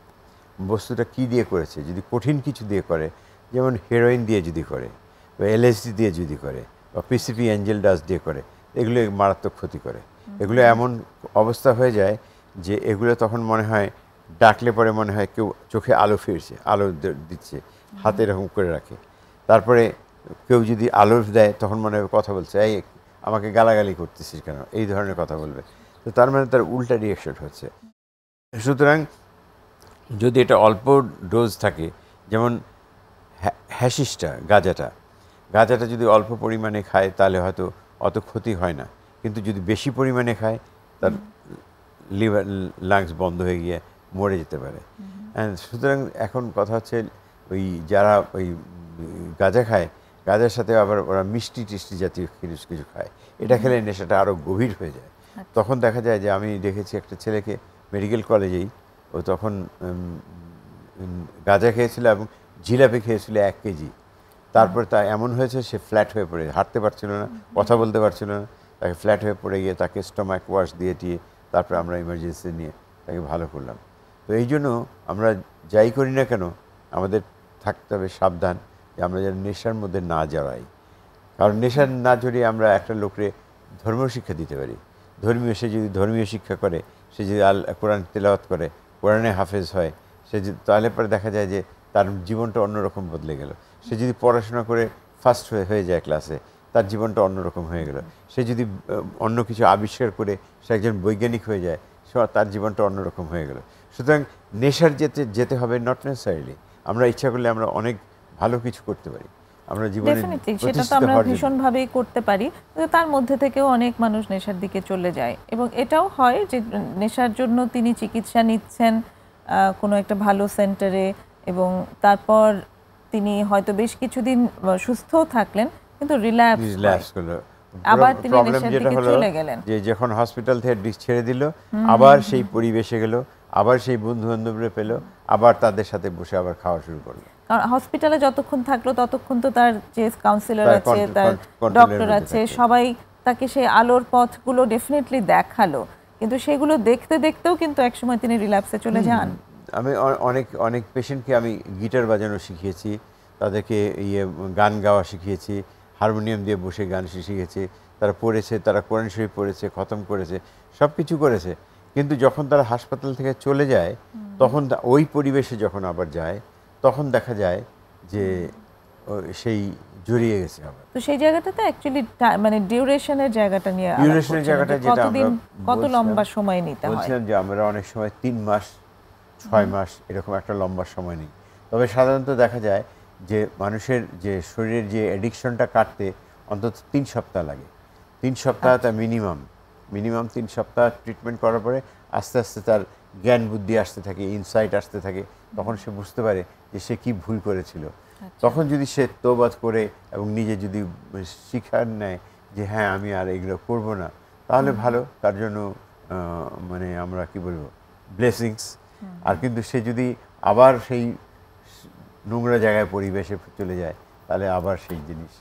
বস্তুটা কি দিয়ে করেছে। যদি কঠিন কিছু দিয়ে করে, যেমন হেরোইন দিয়ে যদি করে, বা এলএসডি দিয়ে যদি করে, বা পিসিপি অ্যাঞ্জেল ডাস্ট দিয়ে করে, এগুলো মারাত্মক ক্ষতি করে। এগুলো এমন অবস্থা হয়ে যায় যে এগুলো তখন মনে হয়, ডাকলে পরে মনে হয় কেউ চোখে আলো ফিরছে, আলো দিচ্ছে, হাতে এরকম করে রাখে। তারপরে কেউ যদি আলো দেয় তখন মনে হয় কথা বলছে, এই আমাকে গালাগালি করতেছিস কেন, এই ধরনের কথা বলবে। তো তার মানে তার উল্টা রিয়াকশন হচ্ছে। সুতরাং যদি এটা অল্প ডোজ থাকে, যেমন হ্যাশিসটা, গাঁজাটা যদি অল্প পরিমাণে খায় তাহলে হয়তো অত ক্ষতি হয় না, কিন্তু যদি বেশি পরিমাণে খায় তার লিভার, লাংস বন্ধ হয়ে গিয়ে মরে যেতে পারে। সুতরাং এখন কথা হচ্ছে, ওই যারা ওই গাঁজা খায়, গাঁজার সাথে আবার ওরা মিষ্টি টিষ্টি জাতীয় কিছু খায়, এটা খেলে নেশাটা আরও গভীর হয়ে যায়। তখন দেখা যায় যে আমি দেখেছি একটা ছেলেকে মেডিকেল কলেজেই, ও তখন গাঁজা খেয়েছিল এবং জিলাপি খেয়েছিল 1 কেজি, তারপরে তা এমন হয়েছে সে ফ্ল্যাট হয়ে পড়ে হাঁটতে পারছিল না, কথা বলতে পারছিল না, তাকে ফ্ল্যাট হয়ে পড়ে গিয়ে তাকে স্টোমাক ওয়াশ দিয়ে টিয়ে তারপরে আমরা ইমার্জেন্সি নিয়ে তাকে ভালো করলাম। তো এই জন্য আমরা যাই করি না কেন আমাদের থাকতে হবে সাবধান যে আমরা যেন নেশার মধ্যে না জড়াই। কারণ নেশার না জড়িয়ে আমরা একটা লোককে ধর্মীয় শিক্ষা দিতে পারি। সে যদি ধর্মীয় শিক্ষা করে, সে যদি কোরআন তেলাওয়াত করে, কোরআনে হাফেজ হয়, তাহলে পরে দেখা যায় যে তার জীবনটা অন্যরকম বদলে গেল। সে যদি পড়াশোনা করে ফার্স্ট হয়ে যায় ক্লাসে, তার জীবনটা অন্যরকম হয়ে গেল। সে যদি অন্য কিছু আবিষ্কার করে সে একজন বৈজ্ঞানিক হয়ে যায়, তার জীবনটা অন্যরকম হয়ে গেল। সুতরাং নেশার যেতে হবে নট নেসেসারিলি। আমরা ইচ্ছা করলে আমরা অনেক ভালো কিছু করতে পারি, আমরা জীবনে সেটা তো আমরা ভীষণভাবেই করতে পারি, কিন্তু তার মধ্যে থেকেও অনেক মানুষ নেশার দিকে চলে যায়। এবং এটাও হয় যে নেশার জন্য তিনি চিকিৎসা নিচ্ছেন কোনো একটা ভালো সেন্টারে, এবং তারপর তিনি হয়তো বেশ কিছুদিন সুস্থও থাকলেন, কিন্তু রিল্যাপস হলো, আবার তিনি নেশার দিকে চলে গেলেন। যে যখন হসপিটাল থেকে ছেড়ে দিল, আবার সেই পরিবেশে গেল, আবার সেই বন্ধু বান্ধবরা পেল, আবার তাদের সাথে বসে আবার খাওয়া শুরু করলো। কারণ হসপিটালে যতক্ষণ থাকলো ততক্ষণ তো তার যে কাউন্সিলর আছে, তার ডক্টর আছে, সবাই তাকে সেই আলোর পথগুলো ডেফিনেটলি দেখালো, কিন্তু সেগুলো দেখতে দেখতেও কিন্তু একসময় তিনি রিল্যাপসে চলে যান। আমি অনেক পেশেন্টকে আমি গিটার বাজানো শিখিয়েছি, তাদেরকে গান গাওয়া শিখিয়েছি, হারমোনিয়াম দিয়ে বসে গান শিখিয়েছি, তারা পড়েছে, তারা কোরআন শরীফ পড়েছে, খতম করেছে, সব কিছু করেছে। কিন্তু যখন তারা হাসপাতাল থেকে চলে যায়, তখন ওই পরিবেশে যখন আবার যায়, তখন দেখা যায় যে সেই জড়িয়ে গেছে আবার। তো সেই জায়গাটাতে অ্যাকচুয়ালি মানে ডিউরেশনের জায়গাটা নিয়ে কত লম্বা সময় নিতে হয়। বলছিলাম যে আমরা অনেক সময় 3 মাস 6 মাস এরকম একটা লম্বা সময় নিই। তবে সাধারণত দেখা যায় যে মানুষের যে শরীরের যে অ্যাডিকশনটা কাটতে অন্তত 3 সপ্তাহ লাগে। 3 সপ্তাহ তার মিনিমাম 3 সপ্তাহ ট্রিটমেন্ট করার পরে আস্তে আস্তে তার জ্ঞান বুদ্ধি আসতে থাকে, ইনসাইট আসতে থাকে, তখন সে বুঝতে পারে যে সে কি ভুল করেছিল। তখন যদি সে তওবা করে এবং নিজে যদি শিক্ষা নেয় যে হ্যাঁ আমি আর এগুলো করব না, তাহলে ভালো, তার জন্য মানে আমরা কি বলবো ব্লেসিংস। আর কিন্তু সে যদি আবার সেই নোংরা জায়গায় পরিবেশে চলে যায়, তাহলে আবার সেই জিনিস।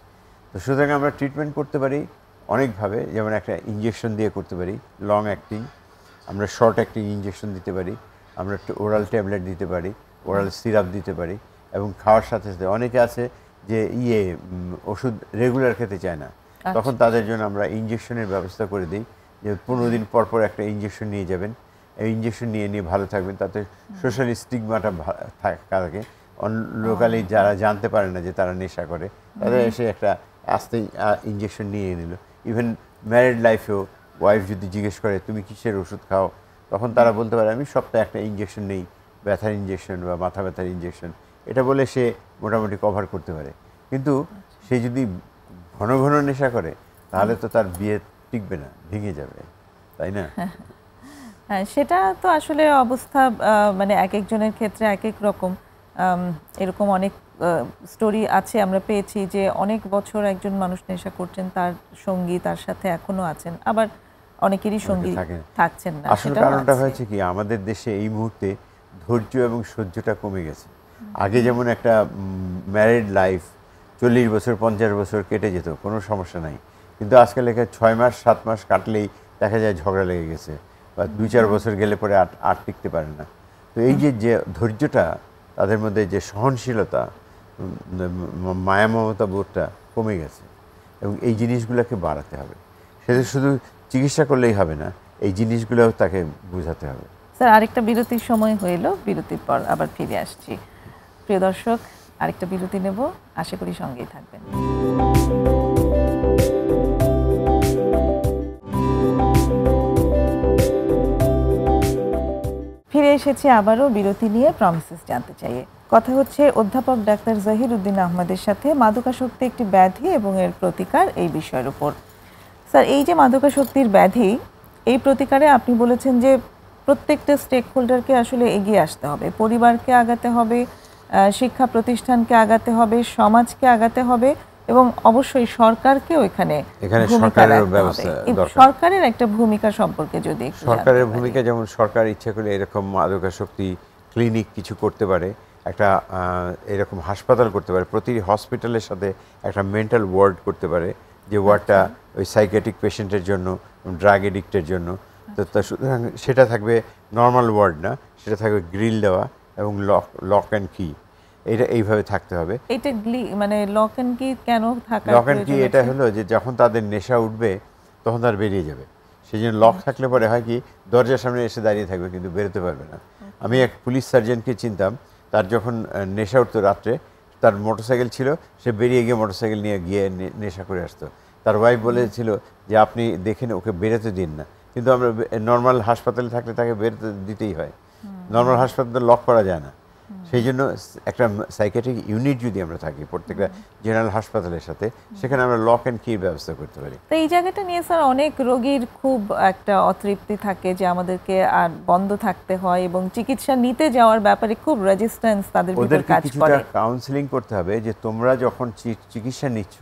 তো সুতরাং আমরা ট্রিটমেন্ট করতে পারি অনেকভাবে, যেমন একটা ইঞ্জেকশন দিয়ে করতে পারি লং অ্যাক্টিং, আমরা শর্ট অ্যাক্টিং ইঞ্জেকশন দিতে পারি, আমরা ওরাল ট্যাবলেট দিতে পারি, ওরাল সিরাপ দিতে পারি, এবং খাওয়ার সাথে সাথে অনেকে আছে যে ওষুধ রেগুলার খেতে চায় না, তখন তাদের জন্য আমরা ইঞ্জেকশনের ব্যবস্থা করে দিই, যে 15 দিন পর পর একটা ইঞ্জেকশন নিয়ে যাবেন, এই ইঞ্জেকশন নিয়ে ভালো থাকবেন। তাতে সোশ্যাল স্টিগমাটা থাকে, লোকালি যারা জানতে পারে না যে তারা নেশা করে, তাদের এসে একটা আস্তে ইঞ্জেকশন নিয়ে নিল। ইভেন ম্যারিড লাইফেও ওয়াইফ যদি জিজ্ঞেস করে তুমি কিসের ওষুধ খাও, তখন তারা বলতে পারে আমি সপ্তাহে একটা ইঞ্জেকশন নেই, ব্যথার ইঞ্জেকশন বা মাথা ব্যথার ইঞ্জেকশন, এটা বলে সে মোটামুটি কভার করতে পারে। কিন্তু সে যদি ঘন ঘন নেশা করে, তাহলে তো তার বিয়ে টিকবে না, ভেঙে যাবে, তাই না? হ্যাঁ, সেটা তো আসলে অবস্থা মানে এক একজনের ক্ষেত্রে এক এক রকম। এরকম অনেক স্টোরি আছে, আমরা পেয়েছি যে অনেক বছর একজন মানুষ নেশা করছেন, তার সঙ্গী তার সাথে এখনো আছেন, আবার অনেকেরই সঙ্গী থাকছেন না। আসল কারণটা হয়েছে কি, আমাদের দেশে এই মুহূর্তে ধৈর্য এবং সহ্যটা কমে গেছে। আগে যেমন একটা ম্যারিড লাইফ 40 বছর 50 বছর কেটে যেত, কোনো সমস্যা নাই, কিন্তু আজকাল 6 মাস 7 মাস কাটলেই দেখা যায় ঝগড়া লেগে গেছে, বা 2-4 বছর গেলে পরে আর টিকতে পারে না। তো এই যে ধৈর্যটা, তাদের মধ্যে যে সহনশীলতা, মায়া মমতা বোধটা কমে গেছে, এবং এই জিনিসগুলোকে বাড়াতে হবে। সেটা শুধু চিকিৎসা করলেই হবে না, এই জিনিসগুলোও তাকে বোঝাতে হবে। স্যার, আরেকটা বিরতির সময় হইল, বিরতির পর আবার ফিরে আসছি। প্রিয় দর্শক, আরেকটা বিরতি নেব, আশা করি সঙ্গেই থাকবেন। ফিরে এসেছি আবারও বিরতি নিয়ে প্রমিসেস জানতে চাইয়ে। কথা হচ্ছে অধ্যাপক ডাক্তার জহির উদ্দিন আহমদের সাথে মাদকাসক্তি একটি ব্যাধি এবং এর প্রতিকার, এই বিষয়ের উপর। স্যার, এই যে মাদকাসক্তির ব্যাধি, এই প্রতিকারে আপনি বলেছেন যে প্রত্যেকটা স্টেক হোল্ডারকে আসলে এগিয়ে আসতে হবে, পরিবারকে আগাতে হবে, শিক্ষা প্রতিষ্ঠানকে আগাতে হবে, সমাজকে আগাতে হবে, এবং অবশ্যই সরকারকেও এখানে সরকারের একটা ভূমিকা সম্পর্কে যদি সরকারের ভূমিকা, যেমন সরকার ইচ্ছা করলে এরকম মাদকাসক্তি ক্লিনিক কিছু করতে পারে, একটা এরকম হাসপাতাল করতে পারে, প্রতিটি হসপিটালের সাথে একটা মেন্টাল ওয়ার্ড করতে পারে, যে ওয়ার্ডটা ওই সাইকিয়াট্রিক পেশেন্টের জন্য, ড্রাগ এডিক্টের জন্য। তো সুতরাং সেটা থাকবে নর্মাল ওয়ার্ড না, সেটা থাকবে গ্রিল দেওয়া এবং লক অ্যান্ড কি, এটা এইভাবে থাকতে হবে। এটা মানে লক অ্যান্ড কি কেন থাকা? লক অ্যান্ড কি এটা হলো যে যখন তাদের নেশা উঠবে তখন তার বেরিয়ে যাবে, সেই জন্য লক থাকলে পরে হয় কি, দরজার সামনে এসে দাঁড়িয়ে থাকবে কিন্তু বেরোতে পারবে না। আমি এক পুলিশ সার্জনকে চিনতাম, তার যখন নেশা উঠতো রাত্রে, তার মোটরসাইকেল ছিল, সে বেরিয়ে গিয়ে মোটরসাইকেল নিয়ে গিয়ে নেশা করে আসতো। তার ওয়াইফ বলেছিল যে আপনি দেখেন ওকে বেরোতে দিন না, কিন্তু আমরা নর্মাল হাসপাতালে থাকলে তাকে বেরোতে দিতেই হয়, নর্মাল হাসপাতালে লক করা যায় না। সেই জন্য একটা সাইকিয়াট্রিক ইউনিট যদি আমরা থাকি প্রত্যেকটা জেনারেল হাসপাতালের সাথে, সেখানে আমরা লক অ্যান্ড কির ব্যবস্থা করতে পারি। তো এই জায়গাটা নিয়ে স্যার অনেক রোগীর খুব একটা অতৃপ্তি থাকে যে আমাদেরকে আর বন্ধ থাকতে হয়, এবং চিকিৎসা নিতে যাওয়ার ব্যাপারে খুব রেজিস্ট্যান্স তাদের ভিতর কাজ করে। কাউন্সেলিং করতে হবে যে তোমরা যখন চিকিৎসা নিচ্ছ,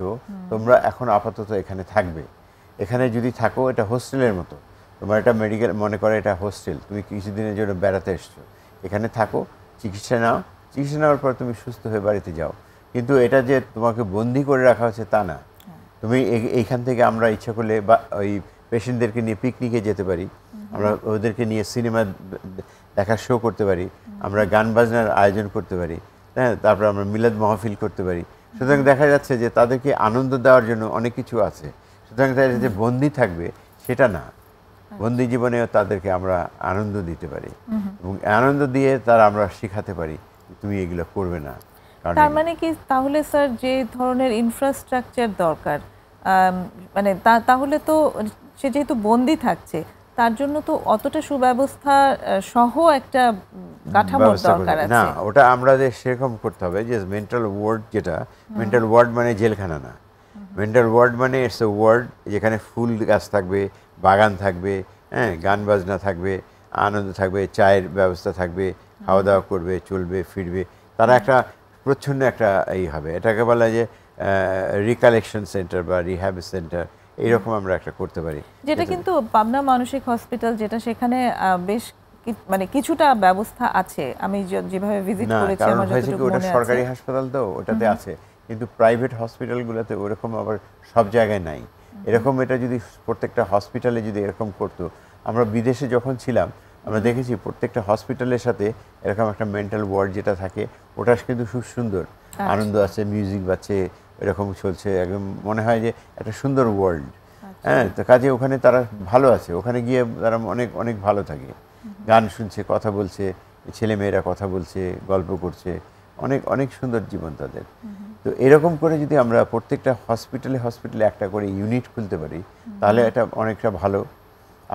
তোমরা এখন আপাতত এখানে থাকবে, এখানে যদি থাকো এটা হোস্টেলের মতো, তোমার এটা মেডিকেল মনে করে এটা হোস্টেল, তুমি কিছুদিনের জন্য বেড়াতে এসছো, এখানে থাকো, চিকিৎসা নাও, চিকিৎসা নেওয়ার পর তুমি সুস্থ হয়ে বাড়িতে যাও। কিন্তু এটা যে তোমাকে বন্দি করে রাখা হচ্ছে তা না, তুমি এইখান থেকে আমরা ইচ্ছা করলে বা ওই পেশেন্টদেরকে নিয়ে পিকনিকে যেতে পারি, আমরা ওদেরকে নিয়ে সিনেমা দেখার শো করতে পারি, আমরা গান বাজনার আয়োজন করতে পারি, হ্যাঁ, তারপর আমরা মিলাদ মাহফিল করতে পারি। সুতরাং দেখা যাচ্ছে যে তাদেরকে আনন্দ দেওয়ার জন্য অনেক কিছু আছে। সুতরাং তাদের যে বন্দি থাকবে সেটা না, বন্দি জীবনেও তাদেরকে আমরা আনন্দ দিতে পারি, এবং আনন্দ দিয়ে তারা আমরা শেখাতে পারি তুমি এগুলো করবে না। তার মানে কি তাহলে স্যার যে ধরনের ইনফ্রাস্ট্রাকচার দরকার, মানে তাহলে তো সে যেহেতু বন্দি থাকছে তার জন্য তো অতটা সুব্যবস্থা সহ একটা কাঠামোর দরকার আছে না, ওটা আমাদের সেরকম করতে হবে যে মেন্টাল ওয়ার্ড, যেটা মেন্টাল ওয়ার্ড মানে জেলখানা না, মেন্টাল ওয়ার্ড মানে ইটস এ ওয়ার্ড যেখানে ফুল গাছ থাকবে, বাগান থাকবে, হ্যাঁ, গান বাজনা থাকবে, আনন্দ থাকবে, চায়ের ব্যবস্থা থাকবে, খাওয়া দাওয়া করবে, চলবে ফিরবে, তারা একটা প্রচ্ছন্ন একটা এই হবে, এটাকে বলা যে রিকালেকশন সেন্টার বা রিহ্যাব সেন্টার, এইরকম আমরা একটা করতে পারি। যেটা কিন্তু পাবনা মানসিক হসপিটাল, যেটা সেখানে বেশ মানে কিছুটা ব্যবস্থা আছে, আমি যেভাবে ভিজিট করেছি আমার যতটুকু মনে আছে। সরকারি হাসপাতাল তো ওটাতে আছে, কিন্তু প্রাইভেট হসপিটালগুলোতে ওরকম আবার সব জায়গায় নাই। এরকম এটা যদি প্রত্যেকটা হসপিটালে যদি এরকম করতো, আমরা বিদেশে যখন ছিলাম আমরা দেখেছি প্রত্যেকটা হসপিটালের সাথে এরকম একটা মেন্টাল ওয়ার্ড যেটা থাকে, ওটা কিন্তু খুব সুন্দর, আনন্দ আছে, মিউজিক বাজছে, এরকম চলছে, একদম মনে হয় যে একটা সুন্দর ওয়ার্ল্ড। হ্যাঁ, তো কাজে ওখানে তারা ভালো আছে, ওখানে গিয়ে তারা অনেক অনেক ভালো থাকে, গান শুনছে, কথা বলছে, ছেলেমেয়েরা কথা বলছে, গল্প করছে, অনেক অনেক সুন্দর জীবন তাদের। তো এরকম করে যদি আমরা প্রত্যেকটা হসপিটালে একটা করে ইউনিট খুলতে পারি, তাহলে এটা অনেকটা ভালো।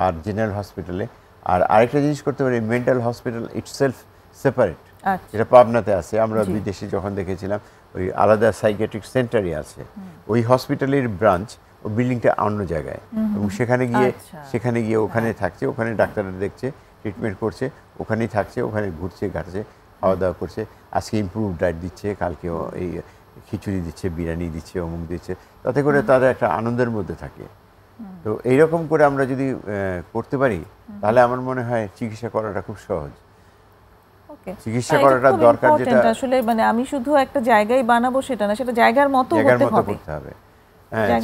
আর জেনারেল হসপিটালে আর আরেকটা জিনিস করতে পারি, মেন্টাল হসপিটাল ইটসেলফ সেপারেট, যেটা পাবনাতে আছে, আমরা বিদেশে যখন দেখেছিলাম ওই আলাদা সাইকিয়াট্রিক সেন্টারই আছে, ওই হসপিটালের ব্রাঞ্চ, ও বিল্ডিংটা অন্য জায়গায়, এবং সেখানে গিয়ে ওখানে থাকছে, ওখানে ডাক্তাররা দেখছে, ট্রিটমেন্ট করছে, ওখানেই থাকছে, ওখানে ঘুরছে ঘাটছে, খাওয়া দাওয়া করছে, আজকে ইমপ্রুভ ডায়েট দিচ্ছে, কালকেও এই খিচুড়ি দিচ্ছে, বিরিয়ানি দিচ্ছে, অমুক দিচ্ছে, তাতে করে তারা একটা আনন্দের মধ্যে থাকে। তো এইরকম করে আমরা যদি করতে পারি, তাহলে আমার মনে হয় চিকিৎসা করাটা খুব সহজ। চিকিৎসা করাটা দরকার, যেটা আসলে মানে আমি শুধু একটা জায়গায় বানাবো সেটা না, সেটা জায়গার মতো করতে হবে,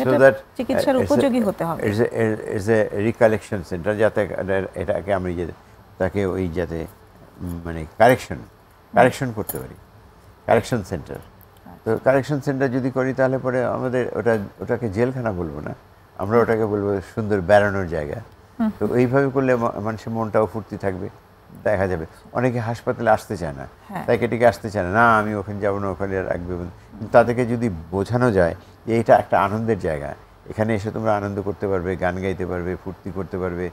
so that চিকিৎসার উপযোগী হতে হবে। ইটস এ রিকালেকশন সেন্টার, যাতে এটাকে আমি তাকে ওই যাতে মানে কারেকশন করতে পারি, কারেকশন সেন্টার। তো কারেকশন সেন্টার যদি করি তাহলে পরে আমাদের ওটাকে জেলখানা বলবো না, আমরা ওটাকে বলবো সুন্দর বেড়ানোর জায়গা। তো এইভাবে করলে মানুষের মনটাও ফুর্তি থাকবে। দেখা যাবে অনেকে হাসপাতালে আসতে চায় না, সাইকিয়াট্রিকে আসতে চায় না, আমি ওখানে যাবো না, ওখানে রাখবে। তাদেরকে যদি বোঝানো যায় যে এটা একটা আনন্দের জায়গা, এখানে এসে তোমরা আনন্দ করতে পারবে, গান গাইতে পারবে, ফুর্তি করতে পারবে,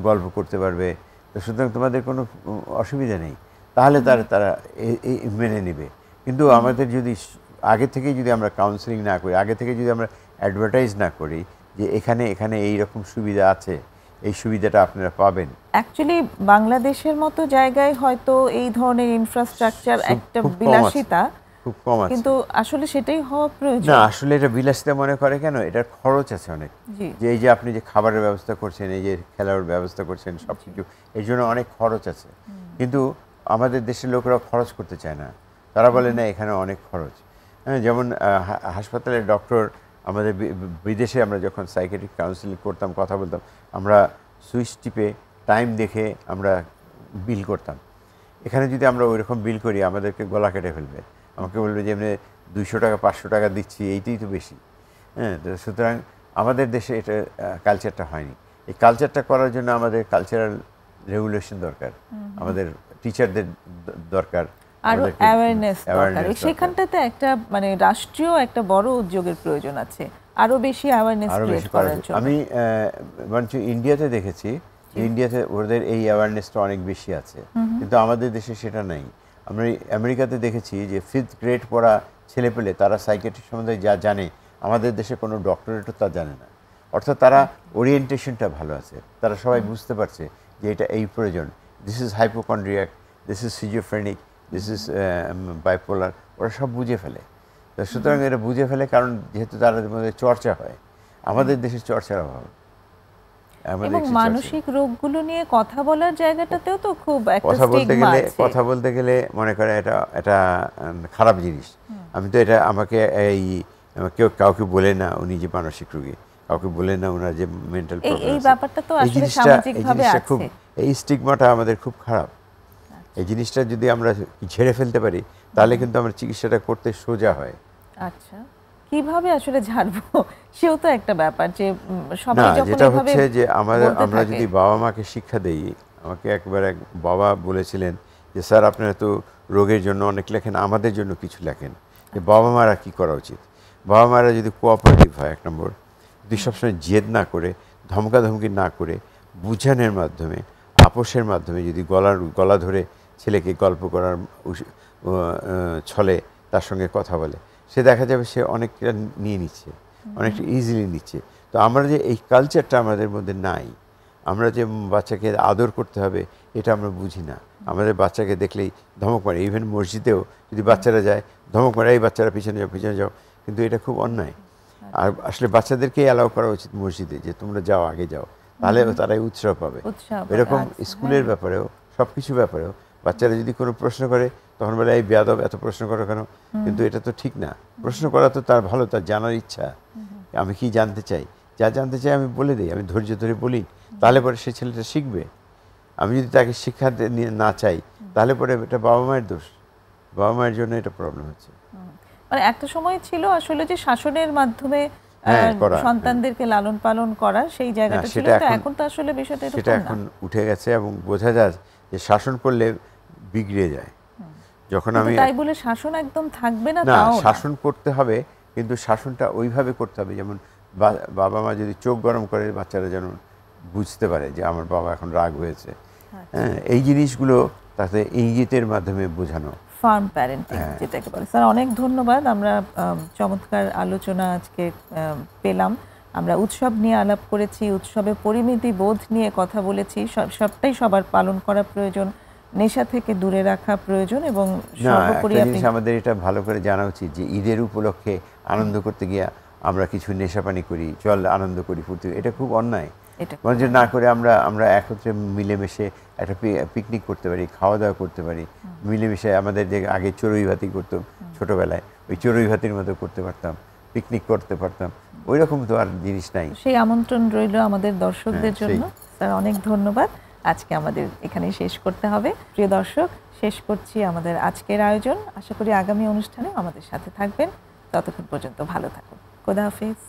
গল্প করতে পারবে, তো সুতরাং তোমাদের কোনো অসুবিধা নেই, তাহলে তারা এই মেনে নেবে। কিন্তু আমাদের যদি আগে থেকে যদি আমরা কাউন্সেলিং না করি, আগে থেকে যদি আমরা অ্যাডভার্টাইজ না করি যে এখানে এই রকম সুবিধা আছে, এই সুবিধাটা আপনারা পাবেন। অ্যাকচুয়ালি বাংলাদেশের মতো জায়গায় হয়তো এই ধরনের ইনফ্রাস্ট্রাকচার একটা বিলাসিতা খুব কম আছে, কিন্তু আসলে সেটাই হওয়া প্রয়োজন না। আসলে এটা বিলাসিতা মনে করে কেন, এটার খরচ আছে অনেক, যে এই যে আপনি যে খাবারের ব্যবস্থা করছেন, এই যে খেলার ব্যবস্থা করছেন, সব কিছু এর জন্য অনেক খরচ আছে। কিন্তু আমাদের দেশের লোকেরা খরচ করতে চায় না, তারা বলে না এখানে অনেক খরচ। হ্যাঁ, যেমন হাসপাতালের ডক্টর আমাদের বিদেশে আমরা যখন সাইকিয়াট্রিক কাউন্সিলিং করতাম, কথা বলতাম, আমরা সুইচ টিপে টাইম দেখে আমরা বিল করতাম। এখানে যদি আমরা ওই রকম বিল করি আমাদেরকে গলা কেটে ফেলবে, আমাকে বলবে যে এমনি 200 টাকা 500 টাকা দিচ্ছি, এইটাই তো বেশি। হ্যাঁ, তো সুতরাং আমাদের দেশে এটা কালচারটা হয়নি। এই কালচারটা করার জন্য আমাদের কালচারাল রেগুলেশন দরকার, আমাদের টিচারদের দরকার, আরো অ্যাওয়ারনেস দরকার। সেখানটাতে একটা মানে রাষ্ট্রীয় একটা বড় উদ্যোগের প্রয়োজন আছে, আরো বেশি অ্যাওয়ারনেস ক্রিয়েট করার জন্য। আমি বরঞ্চ ইন্ডিয়াতে দেখেছি, ইন্ডিয়াতে ওদের এই অ্যাওয়ারনেসটা অনেক বেশি আছে, কিন্তু আমাদের দেশে সেটা নাই। আমরা আমেরিকাতে দেখেছি যে 5th গ্রেড পড়া ছেলেপেলে তারা সাইকিয়াট্রি সম্বন্ধে যা জানে আমাদের দেশে কোনো ডক্টরেটও তা জানে না। অর্থাৎ তারা ওরিয়েন্টেশনটা ভালো আছে, তারা সবাই বুঝতে পারছে যে এটা এই প্রয়োজন, this is hypochondriac, this is schizophrenic, this is bipolar, ওরা সব বুঝে ফেলে। তো সুতরাং এরা বুঝে ফেলে কারণ যেহেতু তাদের মধ্যে চর্চা হয়। আমাদের দেশে চর্চার অভাব। এবং মানসিক রোগগুলো নিয়ে কথা বলার জায়গাটাতেও তো খুব একটা স্টিগমা আছে। কথা বলতে গেলে মনে করে এটা খারাপ জিনিস। আমি তো এটা আমাকে কেউ কাউকে বলে না উনি যে মানসিক রোগী, কাউকে বলে না ওনার যে মেন্টাল প্রবলেম, এই ব্যাপারটা তো আসলে সামাজিকভাবে আছে। এই স্টিগমাটা আমাদের খুব খারাপ। এই জিনিসটা যদি আমরা ঝেড়ে ফেলতে পারি তাহলে কিন্তু আমরা চিকিৎসাটা করতে সোজা হয়। আচ্ছা, কিভাবে আসলে ঝাড়বো সেও তো একটা ব্যাপার, যে সবাই যখন যেটা হচ্ছে যে আমরা যদি বাবা মাকে শিক্ষা দেই, আমাকে একবার এক বাবা বলেছিলেন যে স্যার আপনারা তো রোগের জন্য অনেক লেখেন, আমাদের জন্য কিছু লেখেন, যে বাবা মারা কী করা উচিত। বাবা মারা যদি কোঅপারেটিভ হয়, 1 নম্বর, যদি সবসময় জেদ না করে, ধমকাধমকি না করে, বুঝানোর মাধ্যমে, আপোষের মাধ্যমে যদি গলা ধরে ছেলেকে গল্প করার ছলে তার সঙ্গে কথা বলে, সে দেখা যাবে সে অনেকটা নিয়ে নিচ্ছে, অনেকটা ইজিলি নিচ্ছে। তো আমরা যে এই কালচারটা আমাদের মধ্যে নাই, আমরা যে বাচ্চাকে আদর করতে হবে এটা আমরা বুঝি না। আমাদের বাচ্চাকে দেখলেই ধমক মারে, ইভেন মসজিদেও যদি বাচ্চারা যায় ধমক মারে, এই বাচ্চারা পিছনে যাও পিছনে যাও, কিন্তু এটা খুব অন্যায়। আর আসলে বাচ্চাদেরকে অ্যালাউ করা উচিত মসজিদে, যে তোমরা যাও, আগে যাও, তাহলে তারাই উৎসাহ পাবে। এরকম স্কুলের ব্যাপারেও, সব কিছু ব্যাপারেও বাচ্চারা যদি কোনো প্রশ্ন করে তখন বলে এই বেয়াদব, এত প্রশ্ন করো কেন? কিন্তু এটা তো ঠিক না। প্রশ্ন করা তো তার ভালো, তার জানার ইচ্ছা, আমি কি জানতে চাই, যা জানতে চাই আমি বলে দিই, আমি ধৈর্য ধরে বলি, তাহলে পরে সে ছেলেটা শিখবে। আমি যদি তাকে শিক্ষা না চাই তাহলে পরে এটা বাবা মায়ের দোষ, বাবা মায়ের জন্য এটা প্রবলেম হচ্ছে। মানে একটা সময় ছিল আসলে যে শাসনের মাধ্যমে সন্তানদেরকে লালন পালন করা, সেই জায়গাটা ছিল, তো এখন তো আসলে বিষয়টা সেটা এখন উঠে গেছে এবং বোঝা যায় যে শাসন করলে বিগড়ে যায়। যখন আমি তাই বলে শাসন একদম থাকবে না, না, শাসন করতে হবে, কিন্তু শাসনটা ওইভাবে করতে হবে যেমন বাবা মা যদি চোখ গরম করে বাচ্চারা যেন বুঝতে পারে যে আমার বাবা এখন রাগ হয়েছে। হ্যাঁ, এই জিনিসগুলো তাতে ইঙ্গিতের মাধ্যমে বোঝানো, ফার্ম প্যারেন্টিং যেটাকে বলে। স্যার অনেক ধন্যবাদ, আমরা চমৎকার আলোচনা আজকে পেলাম। আমরা উৎসব নিয়ে আলাপ করেছি, উৎসবের পরিমিতি বোধ নিয়ে কথা বলেছি, সবটাই সবার পালন করা প্রয়োজন, নেশা থেকে দূরে রাখা প্রয়োজন, এবং সর্বোপরি আমাদের এটা ভালো করে জানা উচিত যে ঈদের উপলক্ষে আনন্দ করতে গিয়ে আমরা কিছু নেশাপানি করি, চল আনন্দ করি, ফুর্তি, এটা খুব অন্যায়। এটা না করে আমরা একত্রে মিলেমিশে একটা পিকনিক করতে পারি, খাওয়া দাওয়া করতে পারি, মিলেমিশে আমাদের যে আগে চড়ুই ভাতি করতাম ছোটবেলায়, ওই চড়ুই ভাতির মতো করতে পারতাম, পিকনিক করতে পারতাম, ওই রকম তো আর জিনিস নাই। সেই আমন্ত্রণ রইল আমাদের দর্শকদের জন্য। স্যার অনেক ধন্যবাদ, আজকে আমাদের এখানেই শেষ করতে হবে। প্রিয় দর্শক, শেষ করছি আমাদের আজকের আয়োজন। আশা করি আগামী অনুষ্ঠানে আমাদের সাথে থাকবেন। ততক্ষণ পর্যন্ত ভালো থাকুন। খোদা হাফেজ।